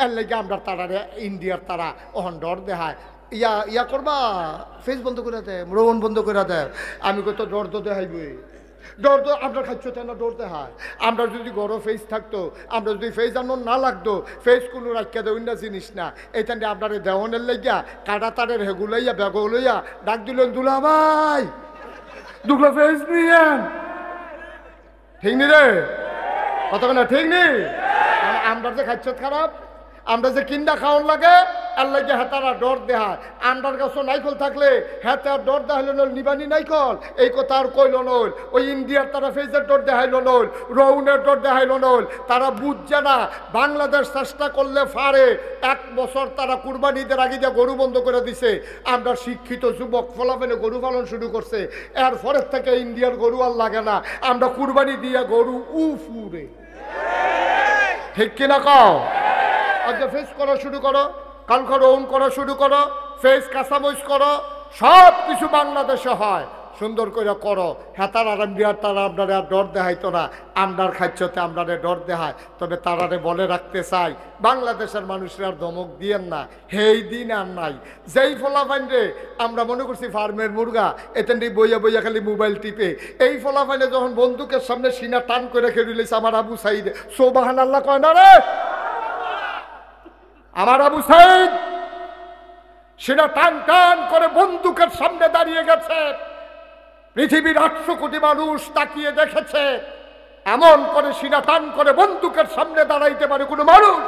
এর লেগে আমরা তারারে ইন্ডিয়ার তারা ওহন ডর দেখায় ইয়া করবা ফেস বন্ধ করে দেয় রোহন বন্ধ করে দেয় আমি কত ডর তো দেখাইবই ডর তো আপনার খাচ্ছ না ডর দেখায় আমরা যদি গরো ফেস থাকতো আমরা যদি ফেস আনো না লাগতো ফেস কোনো রাখিয়া দেয় অন্য জিনিস না এইখানে আপনার দেওয়ানের লেগিয়া কাটা তারের হেগুলাইয়া ব্যাগ লইয়া ডাক দিলেন দুলা ভাই দুলা ফেস নিয়েন ঠিক নি রে কত না ঠিক নেই আমরা যে খাচ্ছ খারাপ আমরা যে কিন্ডা খাওয়ার লাগে আর লাগে হেতারা ডর দেহায় আন্ডার গাছও নাইকল থাকলে হেতার ডর দেখাইল নল নিবানি নাইকল এই কথা আর কইল নল ওই ইন্ডিয়ার তারা ফেজের ডর দেখাইল নল রৌনের ডর দেখাইল নল তারা বুঝছে না বাংলাদেশ চেষ্টা করলে ফারে 1 বছর তারা কুরবানিদের আগে দিয়ে গরু বন্ধ করে দিছে আমরা শিক্ষিত যুবক ফলাফেলে গরু পালন শুরু করছে এর পরের থেকে ইন্ডিয়ার গরু আর লাগে না আমরা কুরবানি দিয়ে গরু উফুরে ঠিক কিনা কও আজকে ফেস করা শুরু করো কালকে রৌন করা শুরু করো ফেস কাঁচামরিচ করো সব কিছু বাংলাদেশে হয় সুন্দর করে করো হেতার আর ইন্ডিয়ার তারা আপনারা ডর দেখাইতো না আমরার খাচ্ছতে আমরারে ডর দেখায় তবে তারারে বলে রাখতে চাই বাংলাদেশের মানুষরা আর ধমক দিয়েন না হেই দিন আর নাই যেই ফলাফাইনে আমরা মনে করছি ফার্মের মুরগা এতেন বইয়া বইয়া খালি মোবাইল টিপে এই ফলাফাইনে যখন বন্দুকের সামনে সিনা টান করে খেয়ে দিলেছে আমার আবু সাইদ সোবাহান আল্লাহ কয় না রে আমার আবু সাইদ সিনা টান টান করে বন্দুকের সামনে দাঁড়িয়ে গেছে পৃথিবীর 800 কোটি মানুষ তাকিয়ে দেখেছে এমন করে সিনা টান করে বন্দুকের সামনে দাঁড়াইতে পারে কোনো মানুষ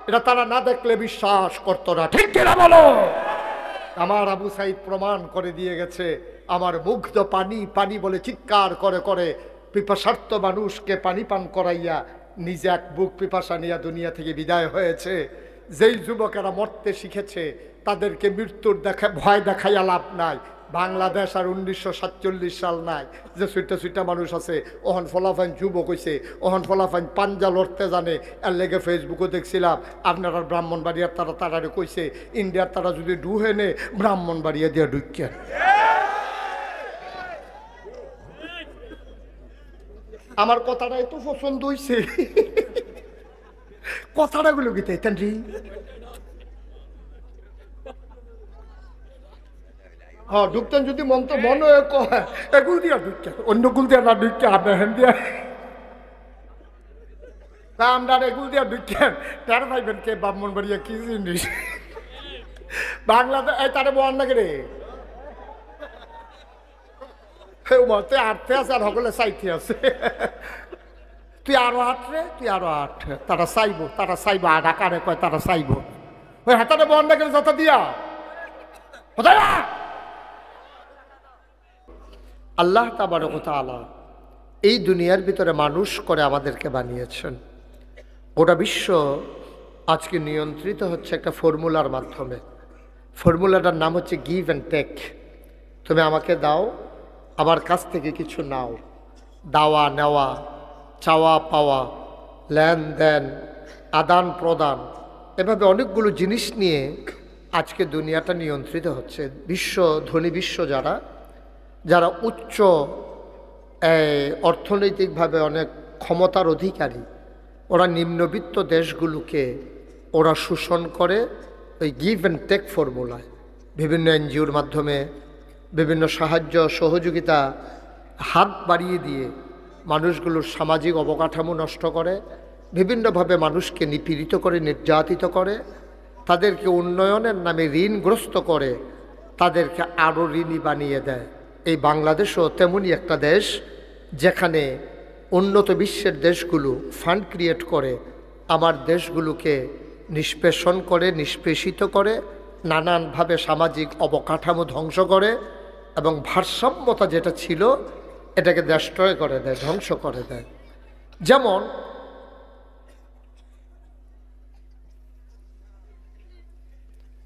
এটা তারা না দেখলে বিশ্বাস করতো না ঠিক কিনা বলো আমার আবু সাইদ প্রমাণ করে দিয়ে গেছে আমার মুগ্ধ পানি পানি বলে চিৎকার করে করে পিপাসার্থ মানুষকে পানি পান করাইয়া নিজে এক বুক পিপাসা নিয়ে দুনিয়া থেকে বিদায় হয়েছে যেই যুবকেরা মরতে শিখেছে তাদেরকে মৃত্যুর ভয় দেখাইয়া লাভ নাই বাংলাদেশ আর 1947 সাল নাই যে সুইটা মানুষ আছে ওহন ফলাফাইন যুবক হইছে ওহন ফলাফাইন পাঞ্জা লড়তে জানে এর লেগে ফেসবুকে দেখছিলাম আপনারা ব্রাহ্মণবাড়িয়ার তারা তারারে কইছে ইন্ডিয়ার তারা যদি ডুহে নে ব্রাহ্মণবাড়িয়া দিয়ে ঢুকেন আমার কথাটা এত পছন্দ হইছে কথাটা গুলো গীতে হ্যাঁ ঢুকতেন যদি মন তো মনে এগুল দিয়া ঢুকতেন অন্য গুল দিয়া না ঢুকতে আপনার হ্যান দিয়া তা আমরা এগুল দিয়া ঢুকতেন তার ভাইবেন কে ব্রাহ্মণবাড়িয়া কি জিনিস বাংলাদেশ এই তারে বল নাকি রে তুই আটতে আছে আর সকলে চাইতে আছে তুই আরো আট রে তুই আরো আট তারা চাইবো আর আকারে কয় তারা চাইবো ওই হাতারে বল নাকি যত দিয়া কোথায় আল্লাহ তাবারক ওয়া তাআলা এই দুনিয়ার ভিতরে মানুষ করে আমাদেরকে বানিয়েছেন গোটা বিশ্ব আজকে নিয়ন্ত্রিত হচ্ছে একটা ফর্মুলার মাধ্যমে ফর্মুলাটার নাম হচ্ছে গিভ অ্যান্ড টেক তুমি আমাকে দাও আমার কাছ থেকে কিছু নাও দাওয়া নেওয়া চাওয়া পাওয়া লেনদেন আদান প্রদান এভাবে অনেকগুলো জিনিস নিয়ে আজকে দুনিয়াটা নিয়ন্ত্রিত হচ্ছে ধনী বিশ্ব যারা উচ্চ অর্থনৈতিকভাবে অনেক ক্ষমতার অধিকারী ওরা নিম্নবিত্ত দেশগুলোকে ওরা শোষণ করে ওই গিভ অ্যান্ড টেক ফর্মুলায় বিভিন্ন এনজিওর মাধ্যমে বিভিন্ন সাহায্য সহযোগিতা হাত বাড়িয়ে দিয়ে মানুষগুলোর সামাজিক অবকাঠামো নষ্ট করে বিভিন্নভাবে মানুষকে নিপীড়িত করে নির্যাতিত করে তাদেরকে উন্নয়নের নামে ঋণগ্রস্ত করে তাদেরকে আরও ঋণী বানিয়ে দেয় এই বাংলাদেশও তেমনই একটা দেশ যেখানে উন্নত বিশ্বের দেশগুলো ফান্ড ক্রিয়েট করে আমার দেশগুলোকে নিষ্পেষণ করে নিষ্পেষিত করে নানানভাবে সামাজিক অবকাঠামো ধ্বংস করে এবং ভারসাম্যতা যেটা ছিল এটাকে ডেস্ট্রয় করে দেয় ধ্বংস করে দেয় যেমন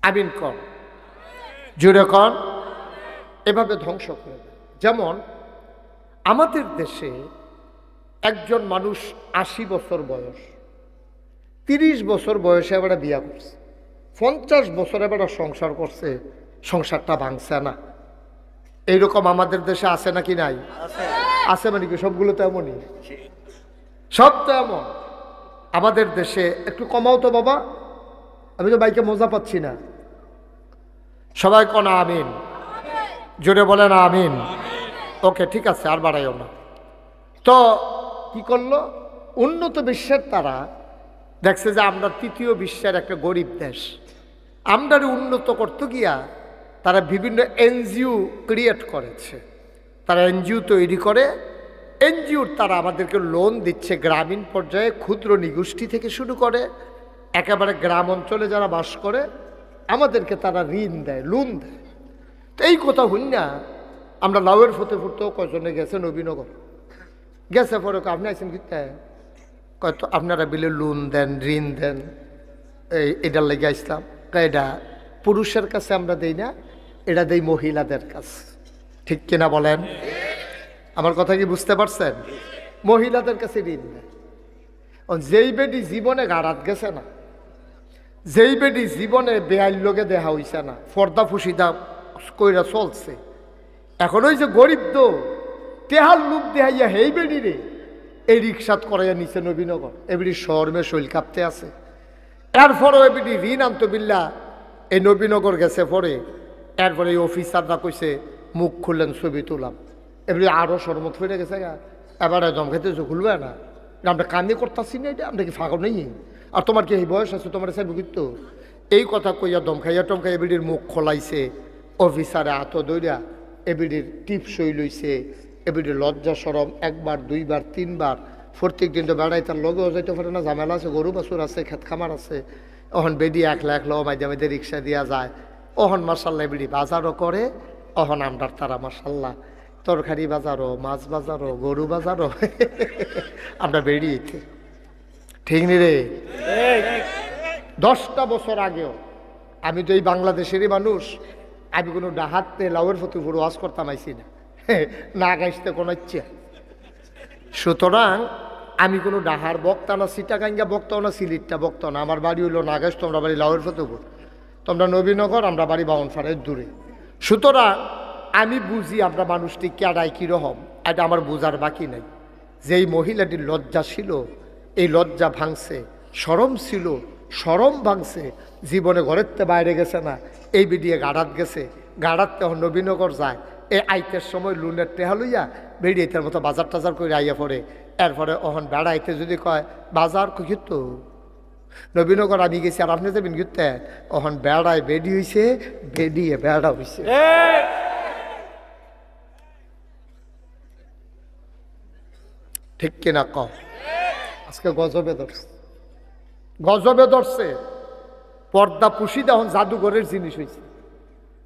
আমিন কর জুড়ে কর এভাবে ধ্বংস করে দেয় যেমন আমাদের দেশে একজন মানুষ 80 বছর বয়স 30 বছর বয়সে এবার বিয়া করছে 50 বছর এবার সংসার করছে সংসারটা ভাঙছে না এইরকম আমাদের দেশে আছে নাকি নাই আছে মানে কি সবগুলো তো এমনই সব তো এমন আমাদের দেশে একটু কমাও তো বাবা আমি তো বাইকে মজা পাচ্ছি না। সবাই কোন আমিন, জোরে বলেন আমিন। ওকে, ঠিক আছে, আর বাড়াইও না। তো কি করলো উন্নত বিশ্বের তারা, দেখছে যে আমরা তৃতীয় বিশ্বের একটা গরিব দেশ, আমরা উন্নত করতে গিয়া তারা বিভিন্ন এনজিও ক্রিয়েট করেছে। তারা এনজিও তৈরি করে, এনজিওর তারা আমাদেরকে লোন দিচ্ছে গ্রামীণ পর্যায়ে, ক্ষুদ্র নিগোষ্ঠী থেকে শুরু করে একেবারে গ্রাম অঞ্চলে যারা বাস করে আমাদেরকে তারা ঋণ দেয়, লোন দেয়। তো এই কথা হইন না, আমরা লাউয়ের ফতে ফুটতেও কয়জনে গেছে নবীনগর, গেছে পরে আপনি আছেন কি কত আপনারা বিলে লোন দেন, ঋণ দেন, এটার লেগে আসলাম। এটা পুরুষের কাছে আমরা দেই না, এটা দেই মহিলাদের কাছে, ঠিক কিনা বলেন? আমার কথা কি বুঝতে পারছেন? মহিলাদের কাছে ঋণ দেয়। যেই বেটি জীবনে গাড়াত গেছে না, যেই বেটি জীবনে বেআইন লোকে দেখা হইছে না, ফর্দা ফুসিদা কইরা চলছে, এখন ওই যে গরিব তো তেহার লুপ দেহাইয়া হেই বেডি রে এই রিক্সাত করাইয়া নিচে নবীনগর, এবিডি শহরমে শৈল কাঁপতে আছে। এরপরও এবিডি ঋণ আনতো বিল্লা এই নবীনগর গেছে পরে। এরপরে এই অফিসাররা কইছে মুখ খুললেন, ছবি তুলাম, এবারে আরও সরমত হয়ে গেছে গা। এবারে দম খাইতেছে, খুলবে না, আমরা কান্দি করতেছি না, এটা আমরা কি ফাঁকা নেই, আর তোমার কি এই বয়স আছে, তোমার সাহেব কিন্তু এই কথা কইয়া দম খাইয়া টম খাইয়া এবিডির মুখ খোলাইছে। অফিসারে হাত দইরা এবিডির টিপসই লইছে, এবিডির লজ্জা সরম একবার দুইবার তিনবার, প্রত্যেক দিন তো বেড়াই তার লগেও যাইতে পারে না, ঝামেলা আছে, গরু বাছুর আছে, খেত খামার আছে। ওহন বেডি একলা একলা মাঝে মাঝে রিক্সা দিয়া যায়। ওহন মার্শাল্লাহ বেডি বাজারও করে, ওহন আমরার তারা মার্শাল্লাহ তরকারি বাজারও, মাছ বাজারও, গরু বাজারও আমরা বেরিয়েছি, ঠিক নি রে? 10টা বছর আগেও আমি তো এই বাংলাদেশেরই মানুষ, আমি কোনো ডাহাতে লাউয়ের ফতে পুরো ওয়াজ করতাম আইসি না, না গাইতে কোনো ইচ্ছে। সুতরাং আমি কোনো ডাহার বক্তা না, সিটাগাঙ্গা বক্তাও না, সিলিটটা বক্তাও না। আমার বাড়ি হইলো নাগাইশ, তোমরা বাড়ি লাউয়ের ফতেপুর, তোমরা নবীনগর, আমরা বাড়ি বাউনফাড়ের দূরে। সুতরাং আমি বুঝি আমরা মানুষটি কেডাই কীরকম, এটা আমার বোঝার বাকি নাই। যেই মহিলাটির লজ্জা ছিল, এই লজ্জা ভাঙছে, শরম ছিল, শরম ভাঙছে, জীবনে ঘরের বাইরে গেছে না, এই বিডিয়ে গাড়াত গেছে, গাড়াত তখন নবীনগর যায়, এই আইতের সময় লুনের টেহা লইয়া বেরিয়ে তার মতো বাজার টাজার করে আইয়া পড়ে। এরপরে ওহন বেড়াইতে যদি কয় বাজার কিন্তু নবীনগর আমি গেছি আর আপনি যাবেন ঘুরতে, ওহন বেড়ায় বেডি হয়েছে, বেডিয়ে বেড়া হয়েছে। ঠিক কিনা কম? আজকে গজবে ধরছে, গজবে ধরছে। পর্দা পুষিদা এখন জাদুঘরের জিনিস হয়েছে।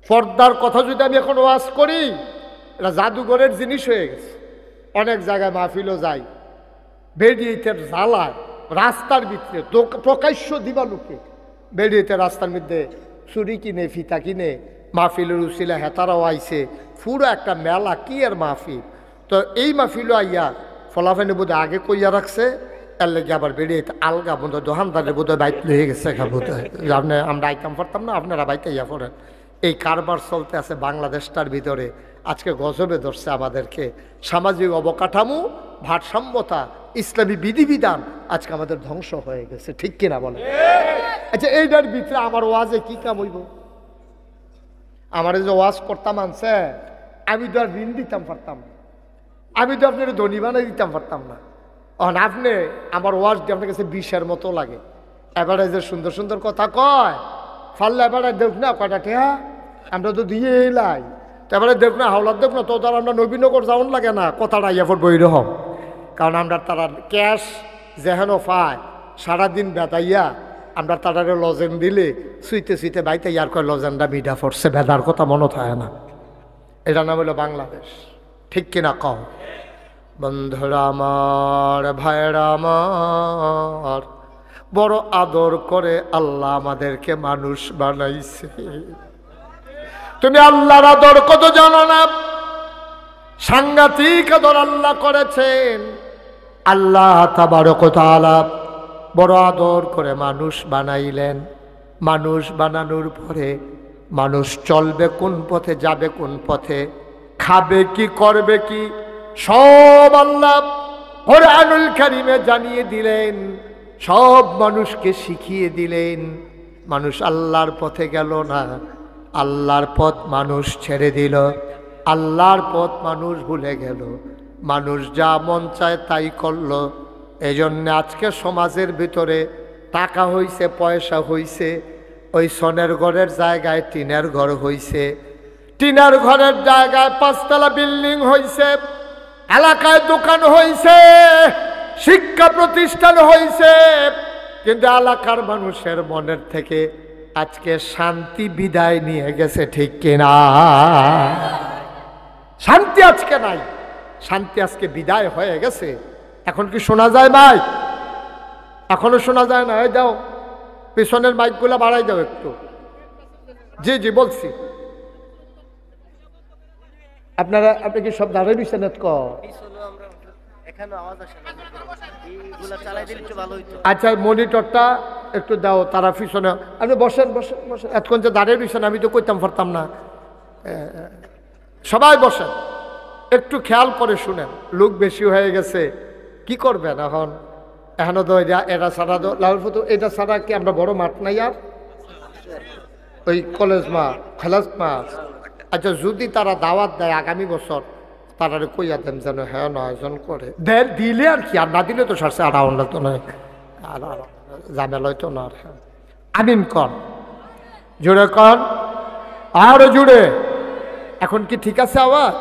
পর্দার কথা যদি আমি এখন ওয়াজ করি, এটা জাদুঘরের জিনিস হয়ে গেছে। অনেক জায়গায় মাহফিলও যাই, বেরিয়েতে জ্বালায় রাস্তার ভিতরে প্রকাশ্য দিবালুকে বেরিয়েতে রাস্তার মধ্যে চুরি কিনে, ফিতা কিনে, মাহফিলের উচিলা হেতারাও আইছে, পুরো একটা মেলা কি আর মাহফিল। তো এই মাহফিলও আইয়া ফলাফানি বোধ আগে কইয়া রাখছে, এর লেগে আবার বেরিয়ে আলগা বোধ দোকানদারের বোধ বাইক হয়ে গেছে, বোধ আপনি আমরা আইতাম পারতাম না, আপনারা বাইতে ইয়া করেন। এই কারবার চলতে আছে বাংলাদেশটার ভিতরে। আজকে গজবে ধরছে আমাদেরকে। সামাজিক অবকাঠামো, ভারসাম্যতা, ইসলামী বিধিবিধান আজকে আমাদের ধ্বংস হয়ে গেছে, ঠিক কিনা বলে? আচ্ছা, এইটার ভিতরে আমার ওয়াজে কি কাম হইব? আমার যে ওয়াজ করতাম আনছে, আমি তো আর ঋণ দিতাম পারতাম না, আমি তো আপনার ধনী বানাই দিতাম পারতাম না। আপনি আমার ওয়াজ দিয়ে আপনার কাছে বিষের মতো লাগে। এবারে যে সুন্দর সুন্দর কথা কয়, ফাল্লা এবারে দেখ না কয়টা ঠেয়া, আমরা তো দিয়ে এলাই, তো এবারে দেখ না হাওলার দেখ না, তো তার আমরা নবীনগর যাওন লাগে না, কথাটা ইয়া পর বই রকম। কারণ আমরা তারা ক্যাশ যেহেন পায় সারাদিন বেতাইয়া, আমরা তারারে লজেন দিলে সুইতে সুইতে বাইতে ইয়ার কয় লজেনটা মিঠা পড়ছে, বেদার কথা মনে থাকে না। এটা নাম হলো বাংলাদেশ, ঠিক কিনা কও? বন্ধুরা আমার, ভাইরা আমার, বড় আদর করে আল্লাহ আমাদেরকে মানুষ বানাইছে। তুমি আল্লাহর আদর কত জানো না? সাংঘাতিক আদর আল্লাহ করেছেন। আল্লাহ তাবারক ওয়া তাআলা বড় আদর করে মানুষ বানাইলেন। মানুষ বানানোর পরে মানুষ চলবে কোন পথে, যাবে কোন পথে, খাবে কি, করবে কি, সব আল্লাহ কোরআনুল কারীমে জানিয়ে দিলেন, সব মানুষকে শিখিয়ে দিলেন। মানুষ আল্লাহর পথে গেল না, আল্লাহর পথ মানুষ ছেড়ে দিল, আল্লাহর পথ মানুষ ভুলে গেল, মানুষ যা মন চায় তাই করলো। এই জন্য আজকে সমাজের ভিতরে টাকা হইছে, পয়সা হইছে, ওই সনের ঘরের জায়গায় টিনের ঘর হইছে, টিনের ঘরের জায়গায় 5 তলা বিল্ডিং হইছে, এলাকায় দোকান হইছে, শিক্ষা প্রতিষ্ঠান হইছে, কিন্তু এলাকার মানুষের মনের থেকে আজকে শান্তি বিদায় নিয়ে গেছে, ঠিক কিনা? শান্তি আজকে নাই, শান্তি আজকে বিদায় হয়ে গেছে। এখন কি শোনা যায় ভাই? এখনো শোনা যায় না? এই দাও পিছনের মাইকগুলো বাড়াই দাও একটু। জি জি বলছি। আপনারা আপনি কি সব দাঁড়িয়ে দিচ্ছেন? আচ্ছা মনিটরটা একটু দাও, তারা পিছনে। আপনি বসেন বসেন বসেন, এতক্ষণ যে দাঁড়িয়ে দিচ্ছেন আমি তো কইতাম পারতাম না। সবাই বসেন, একটু খেয়াল করে শুনেন, লোক বেশি হয়ে গেছে, কি করবেন এখন? এখনো তো এটা ছাড়া তো লাউরফত, এটা ছাড়া কি আমরা বড় মাঠ নাই আর? ওই কলেজ মাঠ, খেলাস মাঠ। আচ্ছা যদি তারা দাওয়াত দেয় আগামী বছর, তারা কইয়া দেন যেন হ্যাঁ আয়োজন করে দিলে আর কি, আর না দিলে তো সারছে আর আওয়াজ তো নয়, আর ঝামেলা হইতো না। আর আমিন কন, জুড়ে কন, আরো জুড়ে। এখন কি ঠিক আছে আওয়াজ?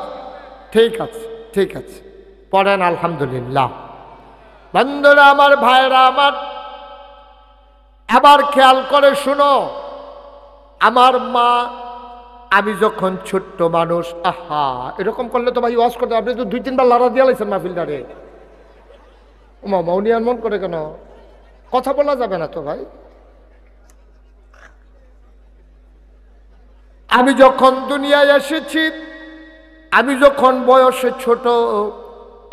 ঠিক আছে ঠিক আছে, পড়েন আলহামদুলিল্লাহ। বন্ধুরা আমার, ভাইরা আমার, আবার খেয়াল করে শুনো। আমার মা, আমি যখন ছোট্ট মানুষ, আহা এরকম করলে তো ভাই ওয়াজ করতে, আপনি তো 2-3 বার লাড়া দিয়ে লাইছেন মাহফিলদারে। মামা উনি এমন করে কেন? কথা বলা যাবে না তো ভাই। আমি যখন দুনিয়ায় এসেছি, আমি যখন বয়সে ছোট,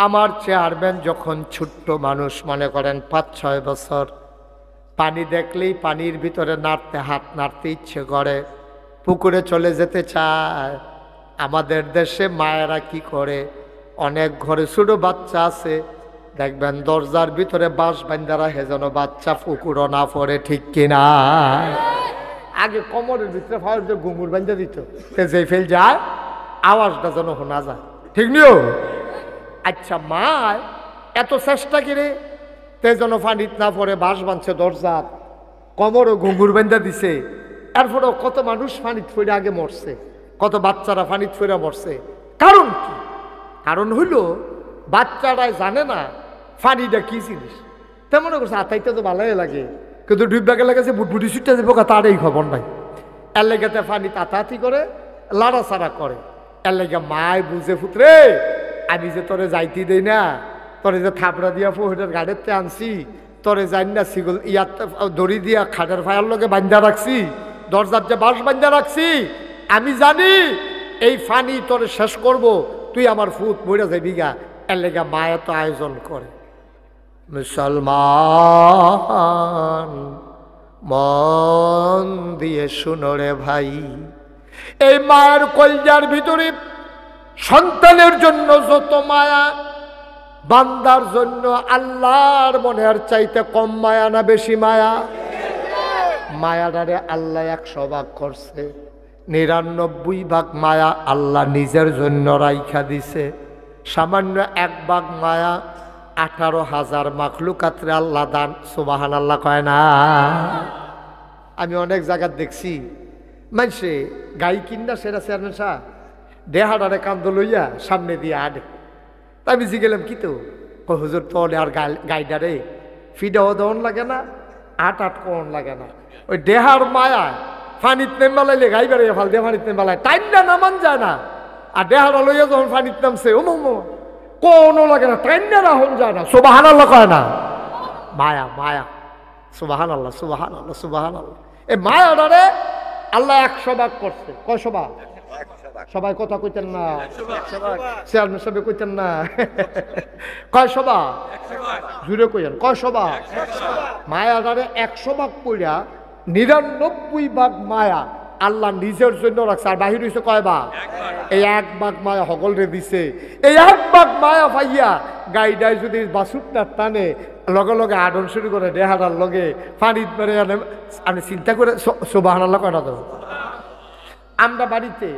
আমার চেয়ারম্যান যখন ছোট্ট মানুষ, মনে করেন 5-6 বছর, পানি দেখলেই পানির ভিতরে নাড়তে, হাত নাড়তে ইচ্ছে করে, পুকুরে চলে যেতে চায়। আমাদের দেশে মায়েরা কি করে, অনেক ঘরে ছোট বাচ্চা আছে, দেখবেন দরজার ভিতরে বাঁশ বান্ধা রাখে যেন বাচ্চা পুকুরও না পড়ে, ঠিক কিনা? আগে কোমরের ভিতরে ফাওয়ার যে ঘুঙুর বান্ধা দিত, যে ফেল যায় আওয়াজটা যেন শোনা যায়, ঠিক নিও? আচ্ছা মা এত চেষ্টা করে তে যেন পানিত না পড়ে বাঁশ বাঁধছে দরজাত, কোমরও ঘুঙুর বান্ধা দিছে, এরপরেও কত মানুষ পানিত ফিরে আগে মরছে, কত বাচ্চারা পানিত ফিরে মরছে। কারণ কি? কারণ হইল বাচ্চারাই জানে না পানিটা কি জিনিস। তেমন করছে আতাইতে তো ভালোই লাগে, কিন্তু ডুববাকে লাগাছে বুটবুটি ছুটতে যাবো, তার এই খবর নাই। এর লেগাতে পানি তাতাতি করে, লাড়াচাড়া করে। এর লেগে মায় বুঝে ফুটরে, আমি যে তোরে যাইতে দেই না, তোরে যে থাপড়া দিয়া ফোহের গাড়িতে আনছি, তোরে যাই না সিগল ইয়াত দড়ি দিয়া খাটের ফায়ার লগে বান্ধা রাখছি, দরজার যে বাঁশ বান্ধা রাখছি, আমি জানি এই ফানি তোরে শেষ করব, তুই আমার ফুট মরে যাবি গা। এর লেগে মায়ে তো আয়োজন করে। মুসলমান মন দিয়ে শুনো রে ভাই, এই মায়ের কলজার ভিতরে সন্তানের জন্য যত মায়া, বান্দার জন্য আল্লাহর মনের চাইতে কম মায়া না বেশি মায়া? মায়াটারে আল্লাহ 100 ভাগ করছে, 99 ভাগ মায়া আল্লাহ নিজের জন্য রাইখা দিছে। সামান্য 1 ভাগ মায়া 18,000 মাখলুকাতরে আল্লাহ দান। সুবহানাল্লাহ কয় না? আমি অনেক জায়গা দেখছি মানুষে গাই কিনা সেরা চেয়ারম্যান সাহেব দেহাডারে কান্দ লইয়া সামনে দিয়ে আডে। তাই আমি জিগেলাম কি তো হুজুর তো আর গাইডারে ফিডাও দেওয়ান লাগে না, আট কোন লাগে না, ওই দেহার মায়া ফানিত নেমবালাইলে গাই বেড়ে ফাল দিয়ে ফানিত নেমবালায় টাইমটা নামান যায় না। আর দেহারা লইয়া যখন ফানিত নামছে ও কোনো লাগে না, টাইমটা রাহন যায় না। সুবহানাল্লাহ কয় না? মায়া মায়া, সুবহানাল্লাহ সুবহানাল্লাহ সুবহানাল্লাহ। এই মায়াটারে আল্লাহ 100 ভাগ করছে। কয়শো ভাগ? সবাই কথা কইতেন না, চেয়ারম্যান সাহেব কইতেন না। কয়শো ভাগ? জুড়ে কইেন কয়শো ভাগ? মায়াটারে 100 ভাগ কইরা 99 ভাগ মায়া আল্লাহ নিজের জন্য রাখছে। আর বাহির হইছে কয় ভাগ? এই 1 ভাগ মায়া হগল রে দিছে। এই 1 ভাগ মায়া ভাইয়া গাইডায় যদি বাসুকটা টানে লগে লগে আডন শুরু করে দেহাটার লগে পানিত মেরে আনে। আমি চিন্তা করে সুবহানাল্লাহ কয়না তো। আমরা বাড়িতে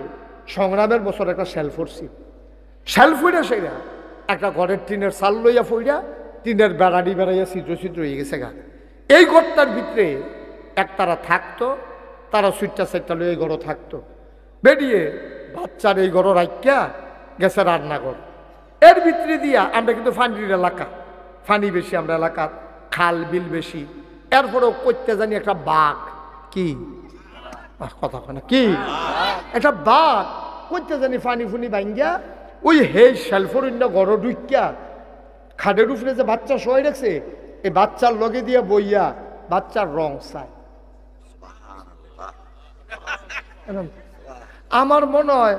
সংগ্রামের বছর একটা শেল ফুটছি, শেল ফুইরা সেরা একটা ঘরের টিনের চাল লইয়া ফুইরা টিনের বেড়াড়ি বেড়াইয়া ছিদ্র ছিদ্র হয়ে গেছে গা। এই ঘরটার ভিতরে এক তারা থাকতো, তারা সুইটটা সাইটটা লইয়া এই ঘরও থাকতো। বেরিয়ে বাচ্চার এই ঘর রাখিয়া গেছে রান্নাঘর। এর ভিতরে দিয়া আমরা কিন্তু ফানির এলাকা, ফানি বেশি আমরা এলাকার, খাল বিল বেশি। এরপরেও করতে জানি একটা বাঘ, কি কথা কয় না কি, একটা বাঘ করতে জানি ফানি ফুনি ভাঙ্গিয়া ওই হে শেলফরিন্য গড় ঢুকিয়া খাটের উপরে যে বাচ্চা শোয়াই রাখছে এই বাচ্চার লগে দিয়া বইয়া বাচ্চার রং চায়। আমার মনে হয়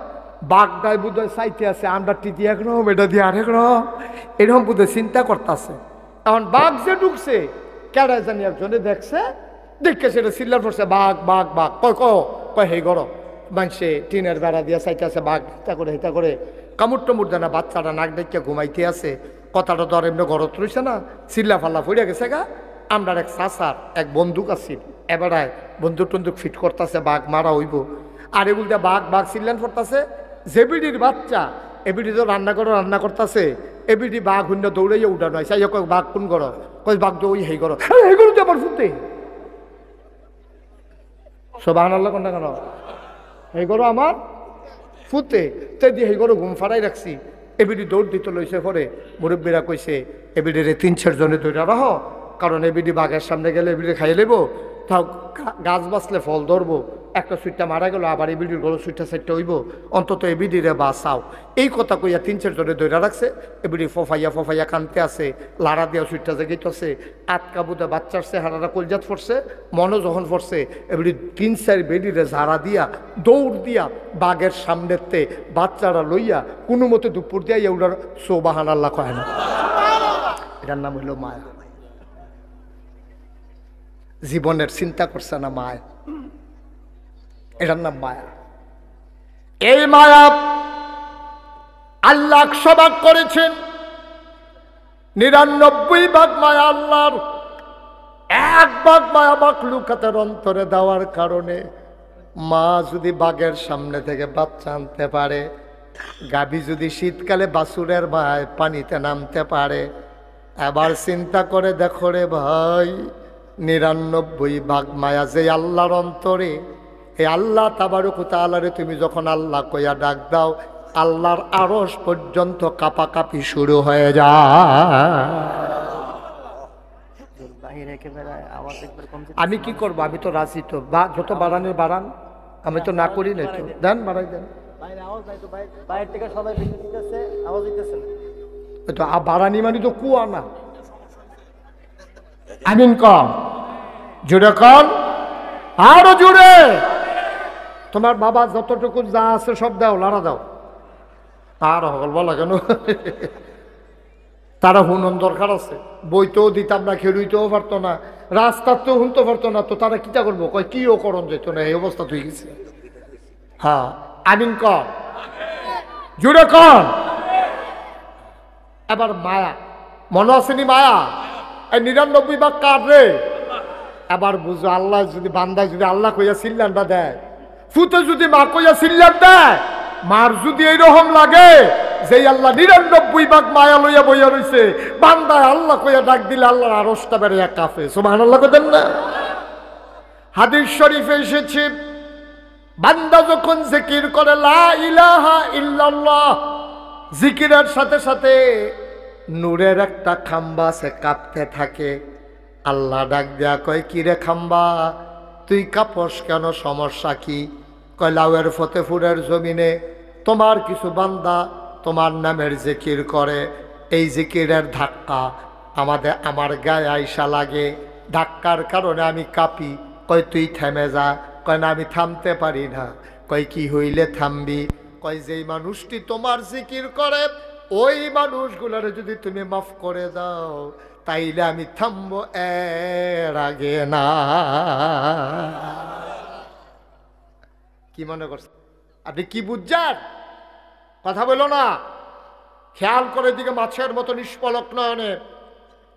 বাঘটাই বোধহয় চাইতে আছে আমরা টিটি একরকম এটা দিয়ে আরেক রকম এরকম বোধহয় চিন্তা করতেছে। এখন বাঘ যে ঢুকছে কেডায় জানি একজনে দেখছে, দেখে সেটা সিল্লার পড়ছে বাঘ বাঘ বাঘ কয় কয় হে গড় মানুষে টিনের বেড়া দিয়ে চাইতে আছে বাঘ হিতা করে কামড় টামুড় দেয় না। বাচ্চাটা নাক ডেকে ঘুমাইতে আছে, কথাটা তো আর এমনি ঘরত রয়েছে না, চিল্লা ফাল্লা ফুড়ে গেছে গা। আমরা এক চাচার এক বন্দুক আছে, এবারায় বন্দুক টন্দুক ফিট করতেছে বাঘ মারা হইব। আর এগুলো দিয়ে বাঘ বাঘ চিল্লান করতেছে। জেবিডির বাচ্চা এবিডি তো রান্না করতেছে, এবিডি বাঘ হুন্য দৌড়াইয়া উঠানো হয়। সাই কয় বাঘ কোন ঘর, কয় বাঘ তো ওই হেই ঘর, এগুলো তো আবার ফুটে সুবহানাল্লাহ কোনটা কেন এই ঘর আমার ফুটে তাই দিয়ে এই ঘর ঘুম ফাড়াই রাখছি। এবিডি দৌড় দিতে লইছে পরে মুরব্বীরা কইছে এবিডিরে 3-4 জনে ধরে রাখ, কারণ এবিডি বাঘের সামনে গেলে এবিডি খাইয়ে নেবো, তাও গাছ বাঁচলে ফল ধরবো। একটা সুইটটা মারা গেল আবার এবিডির গরু সুইটটা সাইটটা হইব, অন্তত এবিডিরে বাঁচাও। এই কথা কইয়া 3-4 জনে ধরে রাখছে। এবিডি ফফাইয়া কানতে আছে, লাড়া দিয়া সুইটটা জেগেইতেছে। আটকা বুধে বাচ্চার চেহারাটা কলজাত পড়ছে, মনও যখন পড়ছে এবিডি 3-4 বেডিরে ঝাড়া দিয়া দৌড় দিয়া বাঘের সামনেতে বাচ্চারা লইয়া কোনো মতে দুপুর দিয়া এগুলার সুবহানাল্লাহ কয় না। এটার নাম হইল মায়া। জীবনের চিন্তা করছে না মায়া, এটার নাম মায়া। এই মায়া আল্লাহ 100 ভাগ করেছেন, 99 ভাগ মায়া আল্লাহর, 1 ভাগ মায়া মাখলুকাতের অন্তরে দেওয়ার কারণে মা যদি বাঘের সামনে থেকে বাচ্চা আনতে পারে, গাভী যদি শীতকালে বাছুরের ভাই পানিতে নামতে পারে, এবার চিন্তা করে দেখো রে ভাই 99 ভাগ মায়া যে আল্লাহর অন্তরে। এই আল্লাহ তাবারক ওয়া তাআলারে তুমি যখন আল্লাহ কইয়া ডাক দাও, আল্লাহর আরশ পর্যন্ত কাঁপাকাঁপি শুরু হয়ে যায়। আমি কি করবো, আমি তো রাজি তো, বা যত বাড়ানোর বাড়ান, আমি তো না করি নাই তো, দেন বাড়াই দেন। বাড়ানি মানে তো কুয়া না। আমিন কম জুড়ে কম, আরো জুড়ে। তোমার বাবা যতটুকু যা আছে সব দাও, লাড়া দাও। আর হল বলা কেন, তারা হুনন দরকার আছে। বইতেও দিতাম না, খেলুইতেও পারতো না, রাস্তাতেও শুনতে পারতো না, তো তারা কিটা করবো, কয় কিও করণ যেত না, এই অবস্থা হয়ে গেছে। হ্যাঁ আমিন কর, জুড়ে কর। এবার মায়া মনে আসেনি, মায়া এই 99 ভাগ কার রে। এবার বুঝো আল্লাহ যদি বান্দায় যদি আল্লাহ কইয়া সিল্লানটা দেয়, ফুতে যদি মা কইয়া সিল্লান দেয়, মার যদি এইরকম লাগে যে আল্লাহ 99 ভাগ মায়া লইয়া বইয়া রইছে, বান্দায় আল্লাহ কইয়া ডাক দিলে আল্লাহর আরশটা বেড়ে কাঁপে। সুবহানাল্লাহ কইতেন না? হাদিস শরীফে এসেছে, বান্দা যখন জিকির করে লা ইলাহা ইল্লাল্লাহ, জিকিরের সাথে সাথে নূরের একটা খাম্বা সে কাঁপতে থাকে। আল্লাহ ডাক দেয়া কয়, কিরে খাম্বা তুই কাঁপস কেন, সমস্যা কি? কয় লাউয়ের ফতেপুরের জমিনে তোমার কিছু বান্দা তোমার নামের জিকির করে, এই জিকিরের ধাক্কা আমার গায়ে আইসা লাগে, ধাক্কার কারণে আমি কাঁপি। কয় তুই থেমে যা। কয় না আমি থামতে পারি না। কয় কি হইলে থামবি? কয় যেই মানুষটি তোমার জিকির করে ওই মানুষগুলোর যদি তুমি মাফ করে দাও তাইলে আমি থামবো, এর আগে না। কি মনে করছেন আপনি? কি বুঝছেন? কথা বলো না, খেয়াল করে দিকে মাছের মতো নিষ্পলক নয়নে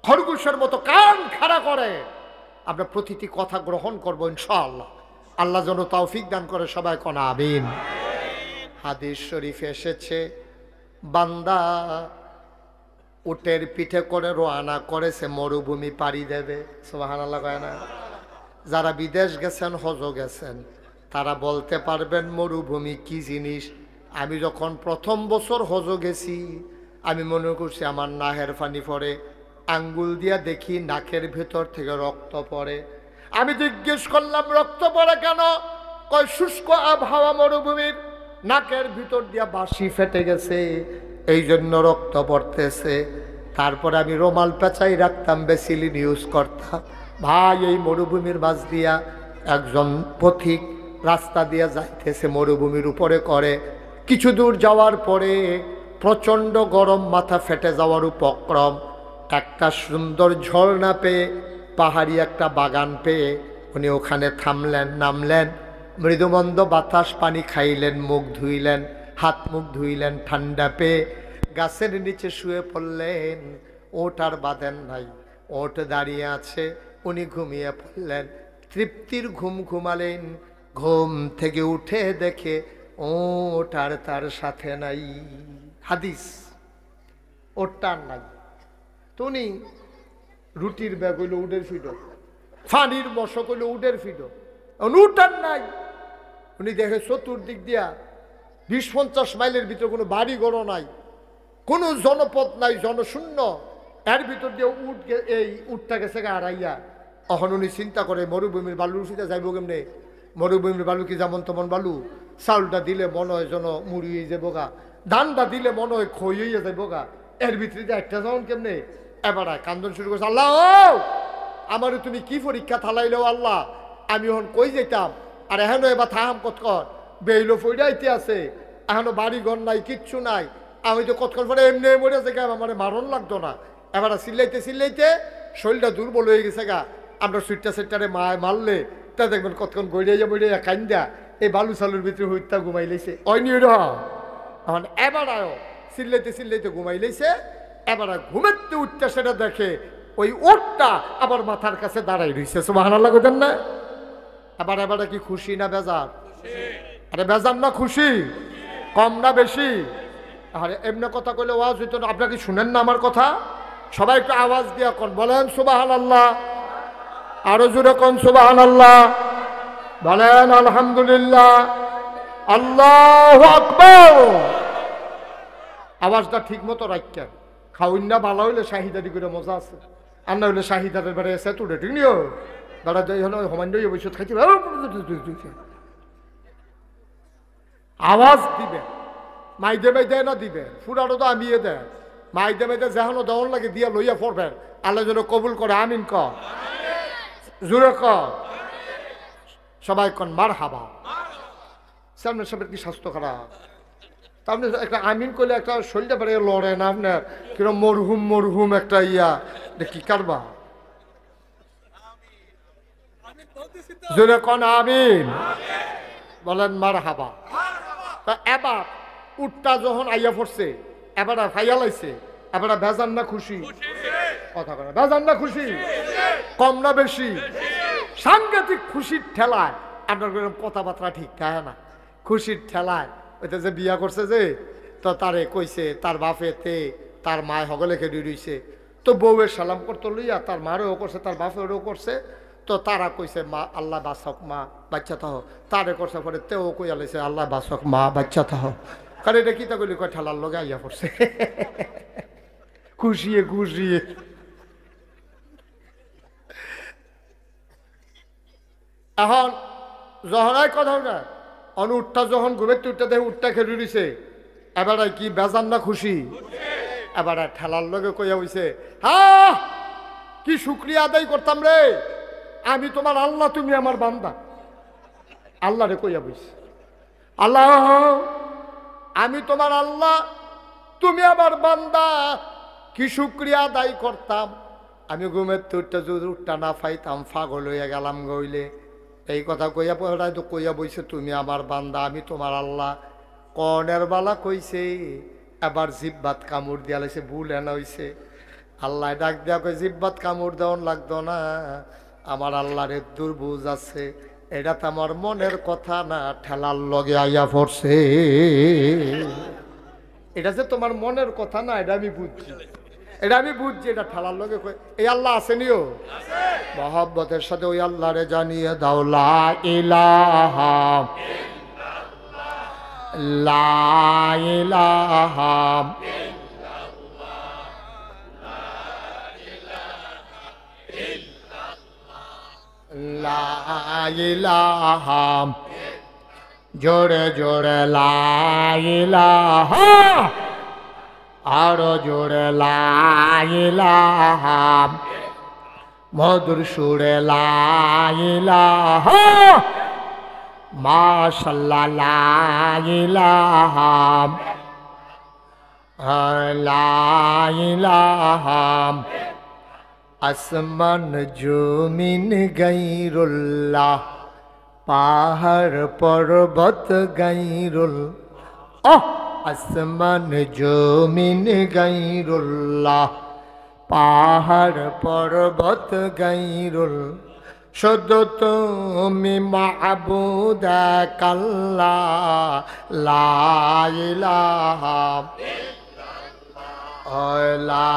খরগোশের মতো কান খাড়া করে আমরা প্রতিটি কথা গ্রহণ করবো ইনশাআল্লাহ। আল্লাহ যেন তৌফিক দান করে, সবাই কোন আমিন। হাদিস শরীফে এসেছে, বান্দা উটের পিঠে করে রওনা করেছে, মরুভূমি পাড়ি দেবে। সুবহানাল্লাহ কয় না? যারা বিদেশ গেছেন, হজ গেছেন, তারা বলতে পারবেন মরুভূমি কি জিনিস। আমি যখন প্রথম বছর হজ গেছি, আমি মনে করছি আমার নাহের পানি পড়ে, আঙ্গুল দিয়া দেখি নাকের ভেতর থেকে রক্ত পড়ে। আমি জিজ্ঞেস করলাম রক্ত পড়ে কেন? কয় শুষ্ক আবহাওয়া মরুভূমির, নাকের ভিতর দিয়া বাঁশি ফেটে গেছে, এই জন্য রক্ত পড়তেছে। তারপরে আমি রুমাল পেঁচাই রাখতাম, বেসিলিন ইউজ করতাম। ভাই, এই মরুভূমির মাঝ দিয়া একজন পথিক রাস্তা দিয়া যাইতেছে, মরুভূমির উপরে করে। কিছু দূর যাওয়ার পরে প্রচণ্ড গরম, মাথা ফেটে যাওয়ার উপক্রম। একটা সুন্দর ঝর্ণা পেয়ে, পাহাড়ি একটা বাগান পেয়ে উনি ওখানে থামলেন, নামলেন, মৃদুমন্দ বাতাস পানি খাইলেন, মুখ ধুইলেন, হাত মুখ ধুইলেন, ঠান্ডা পেয়ে গাছের নিচে শুয়ে পড়লেন। ওট আর বাঁধেন নাই, ওট দাঁড়িয়ে আছে, উনি ঘুমিয়ে পড়লেন, তৃপ্তির ঘুম ঘুমালেন। ঘুম থেকে উঠে দেখে ওট আর তার সাথে নাই। হাদিস, ওটটা নাই। তো উনি রুটির ব্যাগ হইল উডের ফিডো, ফানির মশক হইল উডের ফিডো, উঠার নাই। উনি দেখে চতুর্দিক দিয়া 20-50 মাইলের ভিতরে কোনো বাড়ি ঘর নাই, কোনো জনপদ নাই, জনশূন্য। এর ভিতর দিয়ে এই উটটা গেছে হারাইয়া। তখন উনি চিন্তা করে মরুভূমির বালুর সিটা যাইব কেমনে? মরুভূমির বালু কি যেমন তেমন বালু? চাউলটা দিলে মনে হয় যেন মুড়ি হয়ে যাবো গা, ধানটা দিলে মনে হয় খই হইয়া যাইব গা, এর ভিতরে একটা যেমন কেমনে। এবার কান্দন শুরু করছে, আল্লাহ আমারও তুমি কি পরীক্ষা থালাইলো আল্লাহ, আমি এখন কই যেতাম, আর এখনো এবার থাম কতক্ষণ বেইলো ফইডাইতে আছে, এখনো বাড়ি ঘর নাই, কিচ্ছু নাই। আমি তো কতক্ষণ পরে এমনি মরেছে গা, আমার মারণ লাগতো না। এবার চিল্লাইতে চিল্লাইতে শরীরটা দুর্বল হয়ে গেছে গা। আমরা সুইটটা সেটারে মারলে তা দেখবেন কতক্ষণ গড়িয়া মরিয়া কান্দা এই বালু চালুর ভিতরে হইতা ঘুমাই লাইছে। অন্য এখন এবার চিল্লাইতে চিল্লাইতে ঘুমাই লাইছে। এবার ঘুমাতে উঠতে সেটা দেখে ওই ওটটা আবার মাথার কাছে দাঁড়াই রয়েছে। সুবহানাল্লাহ কইতেন না? এবার কি খুশি না বেজার? আরে বেজার না খুশি? কম না বেশি? আরে এমনি কথা কইলে ওয়াজ হইতো না। আপনারা কি শুনেন না আমার কথা? সবাই একটু আওয়াজ দিয়া কোন বলেন সুবহানাল্লাহ, আরো জোরে কোন সুবহানাল্লাহ, বলেন আলহামদুলিল্লাহ, আল্লাহু আকবার। আওয়াজটা ঠিক মতো রাখেন। খাওয়ান না ভালো হইলে শাহিদারি করে মজা আছে, আর না হইলে শাহিদারের বেড়ে এসে তুলে ঠিক নিও বেড়া যাই হলো সমান্য বসে খাইতে আওয়াজ দিবে। মাইদে মাইদে না দিবে, ফুরানো তো আমিয়ে দেয়। মাইদে মাইদে যেহানো দেওয়ান লাগে দিয়া লইয়া পড়বেন। আল্লাহ যেন কবুল করে, আমিন ক জোরে ক সবাই কন মার হাবা। সামনে সবের কি স্বাস্থ্য খারাপ? আপনি একটা আমিন করলে একটা শরীরটা বেড়ে লড়ে না আপনার, কিরকম মরহুম মরহুম একটা ইয়া, কি কারবা জোরে কন আমিন, বলেন মার হাবা। তা এবার উটটা যখন আইয়া পড়ছে, এবার ফাইয়া লাইছে, এবার বেজান না খুশি? কথা বলে বেজান না খুশি? কম না বেশি? সাংঘাতিক খুশির ঠেলায় আপনার কথাবার্তা ঠিক থাকে না। খুশির ঠেলায় ওইটা যে বিয়া করছে যে, তো তারে কইছে তার বাপেতে তার মায় হগলে খেয়ে রইছে। তো বউয়ের সালাম করতে লইয়া তার মারেও করছে, তার বাপেরও করছে। তো তারা কইছে মা আল্লাহ বাসক মা বাচ্চা তাহ, তারে করছে পরে তেও কইয়া লাইছে আল্লাহ বাসক মা বাচ্চা তাহ। কারণ এটা কি তা কইলি কয় ঠেলার লগে আইয়া পড়ছে খুশিয়ে খুশিয়ে। এখন যখন কথা না উঠটা যখন ঘুমেতে উঠতে দেখে উঠটা খেলে দিছে, এবার কি বেজান না খুশি? এবার ঠেলার লগে কইয়া হইছে, হ্যাঁ কি শুক্রিয়া আদায় করতাম রে, আমি তোমার আল্লাহ, তুমি আমার বান্দা। আল্লাহ রে কইয়া বইছে, আল্লাহ আমি তোমার আল্লাহ, তুমি আমার বান্দা, কি শুক্রিয়া আদায় করতাম। আমি ঘুমের উঠতে যদি উঠটা না পাইতাম পাগল হইয়া গেলাম গইলে। এই কথা কইয়া পড়ায় তো কইয়া বইছে তুমি আমার বান্দা, আমি তোমার আল্লাহ। কনের বালা কইছে, এবার জিব্বাত কামড় দিয়া লাইছে, ভুল এনা হইছে। আল্লাহ ডাক দেয়া কই জিব্বাত কামড় দেওয়ান লাগতো না, আমার আল্লাহর দুর্বুঝ আছে, এটা তো আমার মনের কথা না, ঠেলার লগে আইয়া পড়ছে। এটা যে তোমার মনের কথা না, এটা আমি বুঝছি, এটা আমি বুঝছি, এটা ঠেলার লগে এই আল্লাহ আসেনিও মহব্বতের সাথে ওই আল্লাহরে জানিয়ে দাও লা ইলাহা লা ইলাহা লা ইলাহা, জোরে জোরে লা ইলাহা, আরো জোরে লা ইলাহা, মধুর সুরে লা ইলাহা, মাশাআল্লাহ লা ইলাহা লা ইলাহা, আসমান জমিন গাইরুল্লাহ, পাহাড় পর্বত গাইরুল, আসমান জমিন গাইরুল্লাহ, পাহাড় পর্বত গাইরুল, শুধু তুমি মাবুদ এক আল্লাহ, লা ইলাহা লা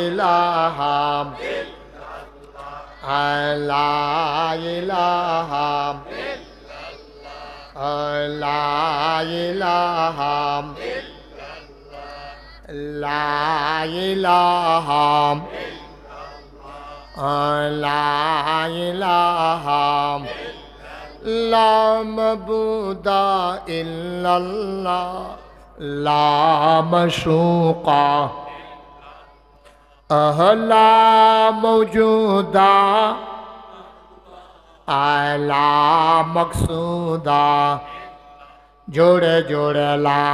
ইলাহা লা ইলাহা লা ইলাহা লা ইলাহা লা ইলাহা লা মাবুদা ইল্লাল্লাহ লা মাশুকা লা মওজুদা লা মকসুদা, জোরে জোরে লা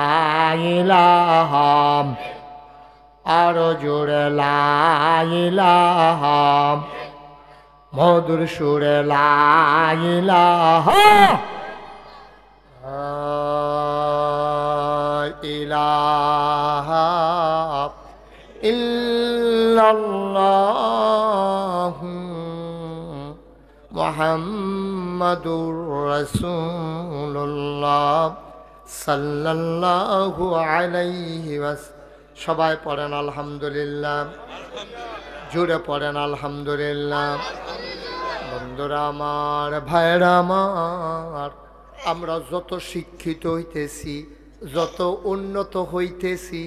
ইলাহা, আরো জোরে লা ইলাহা, মধুর সুরে লা ইলাহা ইলাহা ইল্লাল্লাহু মুহাম্মাদুর রাসূলুল্লাহ সাল্লাল্লাহু আলাইহি ওয়াসাল্লাম। সবাই পড়েন আলহামদুলিল্লাহ, জুড়ে পড়েন আলহামদুলিল্লাহ। বন্ধুরা আমার, ভাইরা আমার, আমরা যত শিক্ষিত হইতেছি, যত উন্নত হইতেছি,